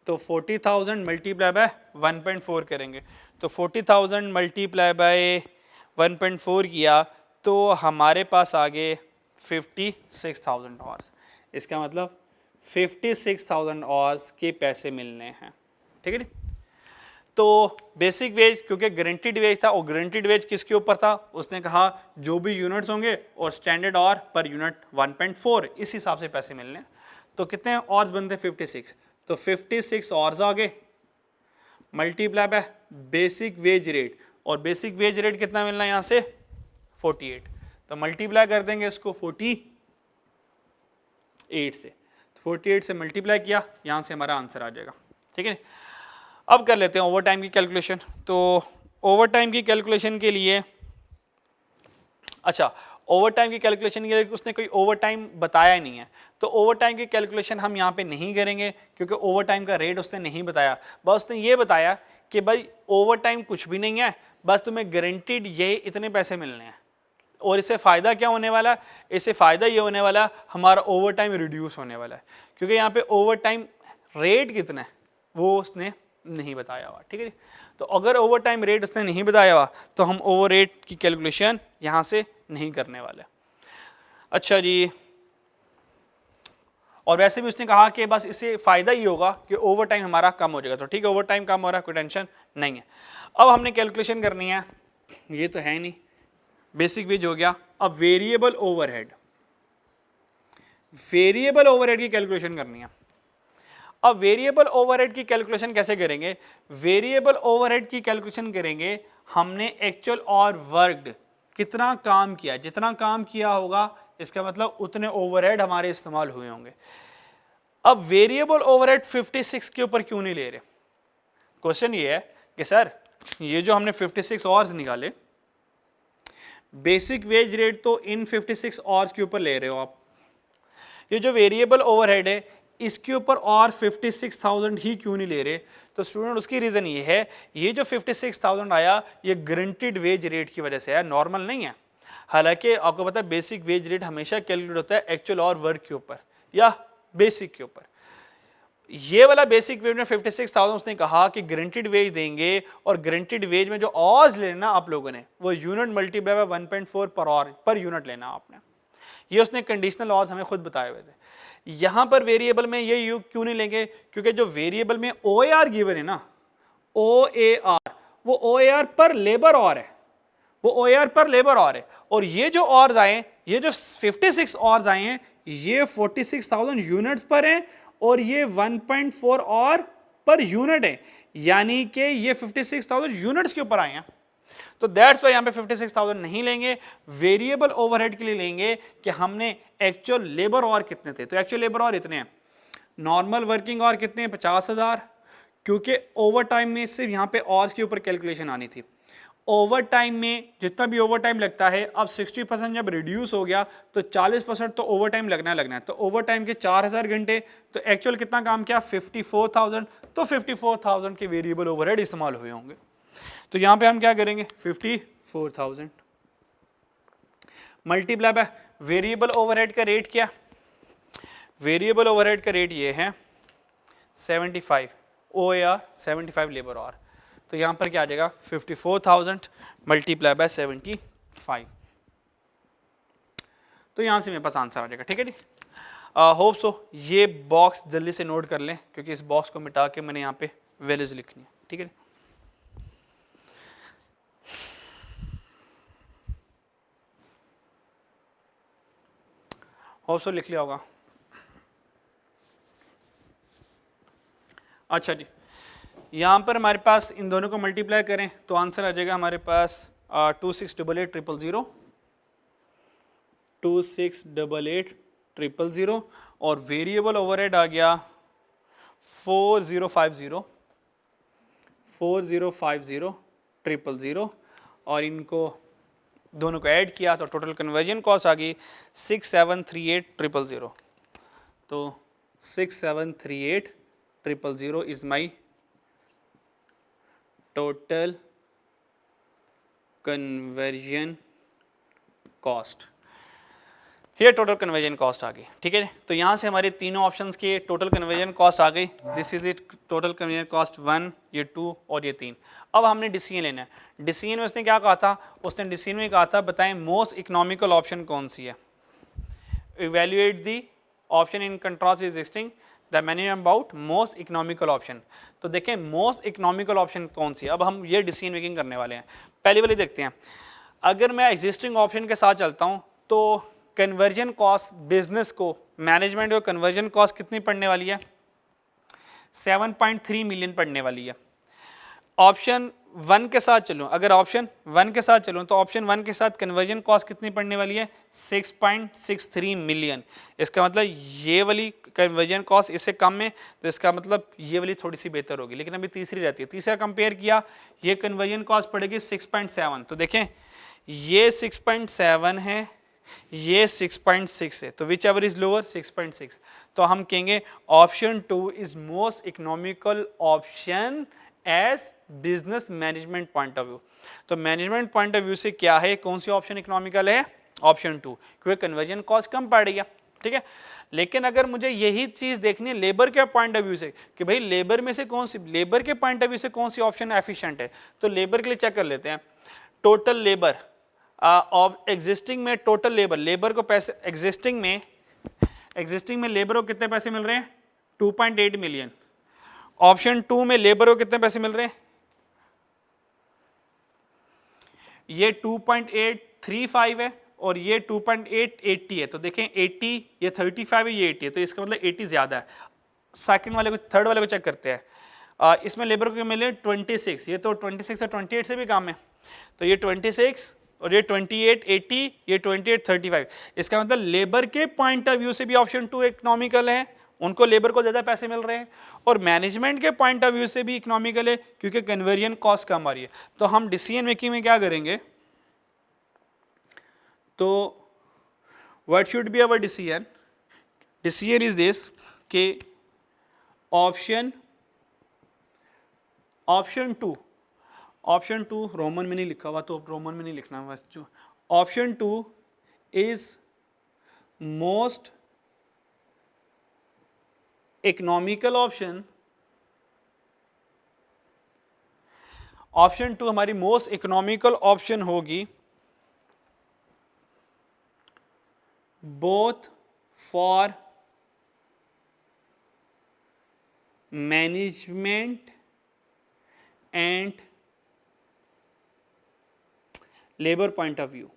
तो 40,000 मल्टीप्लाई बाय 1.4 करेंगे, तो 40,000 मल्टीप्लाई बाय 1.4 किया तो हमारे पास आ गए 56,000 आवर्स। इसका मतलब 56,000 आवर्स के पैसे मिलने हैं, ठीक है नी। तो बेसिक वेज क्योंकि गारंटीड वेज था, और गारंटीड वेज किसके ऊपर था, उसने कहा जो भी यूनिट्स होंगे और स्टैंडर्ड आवर पर यूनिट 1.4, इस हिसाब से पैसे मिलने हैं। तो कितने आवर्स बनते हैं, 56, तो 56 आवर्स आ गए multiply by basic wage rate, और बेसिक वेज रेट कितना मिलना है यहाँ से 48, तो मल्टीप्लाई कर देंगे इसको 48 से, 48 से मल्टीप्लाई किया, यहाँ से हमारा आंसर आ जाएगा, ठीक है। अब कर लेते हैं ओवर टाइम की कैलकुलेशन। तो ओवर टाइम की कैलकुलेशन के लिए, अच्छा ओवर टाइम की कैलकुलेशन के लिए उसने कोई ओवर टाइम बताया नहीं है, तो ओवर टाइम की कैलकुलेशन हम यहाँ पे नहीं करेंगे क्योंकि ओवर टाइम का रेट उसने नहीं बताया। बस उसने ये बताया कि भाई ओवर टाइम कुछ भी नहीं है, बस तुम्हें गारंटीड ये इतने पैसे मिलने हैं, और इससे फ़ायदा क्या होने वाला है? इससे फ़ायदा ये होने वाला है हमारा ओवर टाइम रिड्यूस होने वाला है, क्योंकि यहाँ पे ओवर टाइम रेट कितना है वो उसने नहीं बताया हुआ, ठीक है। तो अगर ओवर टाइम रेट उसने नहीं बताया हुआ तो हम ओवर रेट की कैलकुलेशन यहाँ से नहीं करने वाले। अच्छा जी, और वैसे भी उसने कहा कि बस इससे फ़ायदा ये होगा कि ओवर टाइम हमारा कम हो जाएगा, तो ठीक है, ओवर टाइम कम हो रहा है, कोई टेंशन नहीं है। अब हमने कैलकुलेशन करनी है, ये तो है नहीं, बेसिक वेज हो गया। अब वेरिएबल ओवरहेड, वेरिएबल ओवरहेड की कैलकुलेशन करनी है। अब वेरिएबल ओवरहेड की कैलकुलेशन कैसे करेंगे? वेरिएबल ओवरहेड की कैलकुलेशन करेंगे, हमने एक्चुअल और वर्कड कितना काम किया, जितना काम किया होगा इसका मतलब उतने ओवरहेड हमारे इस्तेमाल हुए होंगे। अब वेरिएबल ओवरहेड 56 के ऊपर क्यों नहीं ले रहे? क्वेश्चन ये है कि सर ये जो हमने 56 आवर्स निकाले, बेसिक वेज रेट तो इन 56 आवर्स के ऊपर ले रहे हो आप, ये जो वेरिएबल ओवरहेड है इसके ऊपर और 56,000 ही क्यों नहीं ले रहे? तो स्टूडेंट उसकी रीज़न ये है, ये जो 56,000 आया ये गारंटीड वेज रेट की वजह से है, नॉर्मल नहीं है। हालांकि आपको पता है बेसिक वेज रेट हमेशा कैलकुलेट होता है एक्चुअल और वर्क के ऊपर या बेसिक के ऊपर। ये वाला बेसिक वेज में 56,000 उसने कहा कि गारंटीड वेज देंगे, और गारंटीड वेज में जो आवर्स लेना आप लोगों ने वो unit multiply by 1.4 per hour per unit लेना आपने, ये उसने कंडीशनल आवर्स हमें खुद बताए हुए थे। यहां पर वेरिएबल में ये यू क्यों नहीं लेंगे? क्योंकि जो वेरिएबल में OAR गिवन है ना, OAR, वो OAR पर लेबर और है, वो OAR पर लेबर और है, और ये जो ऑर्स आए, ये जो 56 ऑर्स आए हैं ये 46,000 यूनिट्स पर हैं, और ये 1.4 और पर यूनिट है, यानी कि ये 56,000 यूनिट्स के ऊपर आए हैं। तो दैट्स वाई यहां पे 56,000 नहीं लेंगे, वेरिएबल ओवरहेड के लिए लेंगे कि हमने एक्चुअल लेबर और कितने थे। तो एक्चुअल लेबर और इतने हैं, नॉर्मल वर्किंग और कितने हैं? 50,000, क्योंकि ओवर टाइम में सिर्फ यहाँ पे आवर्स के ऊपर कैलकुलेशन आनी थी। ओवर टाइम में जितना भी ओवर टाइम लगता है, अब 60% जब रिड्यूस हो गया तो 40% तो ओवर टाइम लगना है। तो ओवर टाइम के 4,000 घंटे, तो एक्चुअल कितना काम किया? 54,000। तो 54,000 के वेरिएबल ओवरहेड इस्तेमाल हुए होंगे। तो यहां पे हम क्या करेंगे? 54,000 मल्टीप्लाई बाय वेरिएबल ओवरहेड का रेट क्या? वेरिएबल ओवरहेड का रेट ये है 75 OAR 75 लेबर आवर। तो यहां पर क्या आ जाएगा? 54,000 मल्टीप्लाई बाय 75। तो यहां से मेरे पास आंसर आ जाएगा, ठीक है जी। होप सो ये बॉक्स जल्दी से नोट कर लें, क्योंकि इस बॉक्स को मिटा के मैंने यहाँ पे वैल्यूज लिखनी है, ठीक है। होप सो लिख लिया होगा। अच्छा जी, यहाँ पर हमारे पास इन दोनों को मल्टीप्लाई करें तो आंसर आ जाएगा हमारे पास 2688,000 2688,000, और वेरिएबल ओवरहेड आ गया 4050,000, और इनको दोनों को ऐड किया तो टोटल कन्वर्जन कॉस्ट आ गई 6738,000। तो 6738,000 is my total conversion cost. ये टोटल कन्वर्जन कॉस्ट आ गई, ठीक है। तो यहाँ से हमारे तीनों ऑप्शंस के टोटल कन्वर्जन कॉस्ट आ गई। This is it, total conversion cost 1, ये 2 और ये 3। अब हमने डिसीजन लेना है। डिसीजन में उसने क्या कहा था? उसने डिसीजन में कहा था बताएं मोस्ट इकोनॉमिकल ऑप्शन कौन सी है। Evaluate the option in contrast existing the minimum about most economical option. तो देखें मोस्ट इकोनॉमिकल ऑप्शन कौन सी है। अब हम ये डिसीजन मेकिंग करने वाले हैं। पहले वाले देखते हैं, अगर मैं एग्जिस्टिंग ऑप्शन के साथ चलता हूँ तो कन्वर्जन कॉस्ट बिजनेस को, मैनेजमेंट को कन्वर्जन कॉस्ट कितनी पड़ने वाली है? 7.3 मिलियन पड़ने वाली है। ऑप्शन 1 के साथ चलूँ, अगर ऑप्शन 1 के साथ चलूँ तो ऑप्शन 1 के साथ कन्वर्जन कॉस्ट कितनी पड़ने वाली है? 6.63 मिलियन। इसका मतलब ये वाली कन्वर्जन कॉस्ट इससे कम है, तो इसका मतलब ये वाली थोड़ी सी बेहतर होगी, लेकिन अभी तीसरी रहती है। तीसरा कंपेयर किया, ये कन्वर्जन कॉस्ट पड़ेगी 6.7। तो देखें ये 6.7 है, ये 6.6 है, तो विच एवर इज लोअर 6.6। तो हम कहेंगे option 2 is most economical option as business management point of view. तो मैनेजमेंट पॉइंट ऑफ व्यू से क्या है, कौन सी ऑप्शन इकोनॉमिकल है, ऑप्शन 2, क्योंकि कन्वर्जन कॉस्ट कम पड़ रही है, ठीक है। लेकिन अगर मुझे यही चीज देखनी है लेबर के पॉइंट ऑफ व्यू से कि भाई लेबर में से कौन सी, लेबर के पॉइंट ऑफ व्यू से कौन सी ऑप्शन एफिशिएंट है, तो लेबर के लिए चेक कर लेते हैं। टोटल लेबर ऑफ एग्जिस्टिंग में, टोटल लेबर, लेबर को पैसे एग्जिस्टिंग में लेबर को कितने पैसे मिल रहे हैं, 2.8 मिलियन। ऑप्शन 2 में लेबर को कितने पैसे मिल रहे हैं, ये 2.835 है और ये 2.880 है। तो देखें 80, ये 35 है, ये 80 है, तो इसका मतलब 80 ज्यादा है। सेकंड वाले को, थर्ड वाले को चेक करते हैं। इसमें लेबर को मिले 26, ये तो 26 और 28 से भी कम है, तो ये 26 और ये 2880, ये 2835। इसका मतलब लेबर के पॉइंट ऑफ व्यू से भी ऑप्शन 2 इकोनॉमिकल है, उनको लेबर को ज़्यादा पैसे मिल रहे हैं, और मैनेजमेंट के पॉइंट ऑफ व्यू से भी इकोनॉमिकल है क्योंकि कन्वर्जन कॉस्ट कम आ रही है। तो हम डिसीजन मेकिंग में क्या करेंगे, तो what should be our decision, decision is this कि ऑप्शन 2 रोमन में नहीं लिखा हुआ, तो रोमन में नहीं लिखना बस, जो option 2 is most economical option. Option 2 हमारी मोस्ट इकोनॉमिकल ऑप्शन होगी both for management and labour point of view.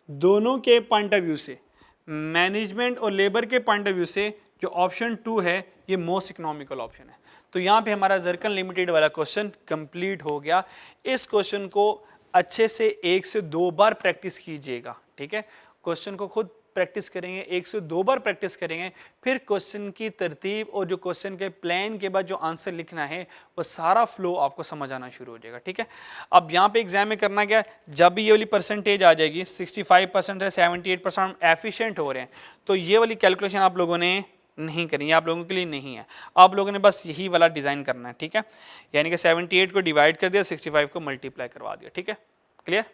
दोनों के पॉइंट ऑफ व्यू से, मैनेजमेंट और लेबर के पॉइंट ऑफ व्यू से, जो ऑप्शन 2 है ये मोस्ट इकोनॉमिकल ऑप्शन है। तो यहाँ पे हमारा जरकन लिमिटेड वाला क्वेश्चन कंप्लीट हो गया। इस क्वेश्चन को अच्छे से 1 से 2 बार प्रैक्टिस कीजिएगा, ठीक है। क्वेश्चन को खुद प्रैक्टिस करेंगे, 1 से 2 बार प्रैक्टिस करेंगे, फिर क्वेश्चन की तरतीब और जो क्वेश्चन के प्लान के बाद जो आंसर लिखना है वो सारा फ्लो आपको समझ आना शुरू हो जाएगा, ठीक है। अब यहाँ पे एग्जाम में करना क्या है, जब भी ये वाली परसेंटेज आ जाएगी 65% है, 78% एफिशिएंट हो रहे हैं, तो ये वाली कैलकुलेशन आप लोगों ने नहीं करनी है, आप लोगों के लिए नहीं है। आप लोगों ने बस यही वाला डिज़ाइन करना है, ठीक है। यानी कि 78 को डिवाइड कर दिया, 65 को मल्टीप्लाई करवा दिया, ठीक है, क्लियर।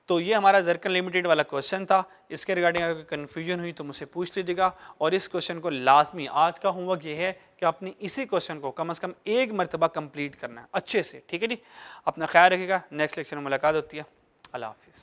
तो ये हमारा जरकन लिमिटेड वाला क्वेश्चन था। इसके रिगार्डिंग अगर कन्फ्यूजन हुई तो मुझसे पूछ लीजिएगा, और इस क्वेश्चन को लाजमी, आज का होमवर्क ये है कि अपनी इसी क्वेश्चन को कम से कम 1 मरतबा कंप्लीट करना है अच्छे से, ठीक है जी। अपना ख्याल रखिएगा, नेक्स्ट लेक्चर में मुलाकात होती है। अल्लाह हाफिज़।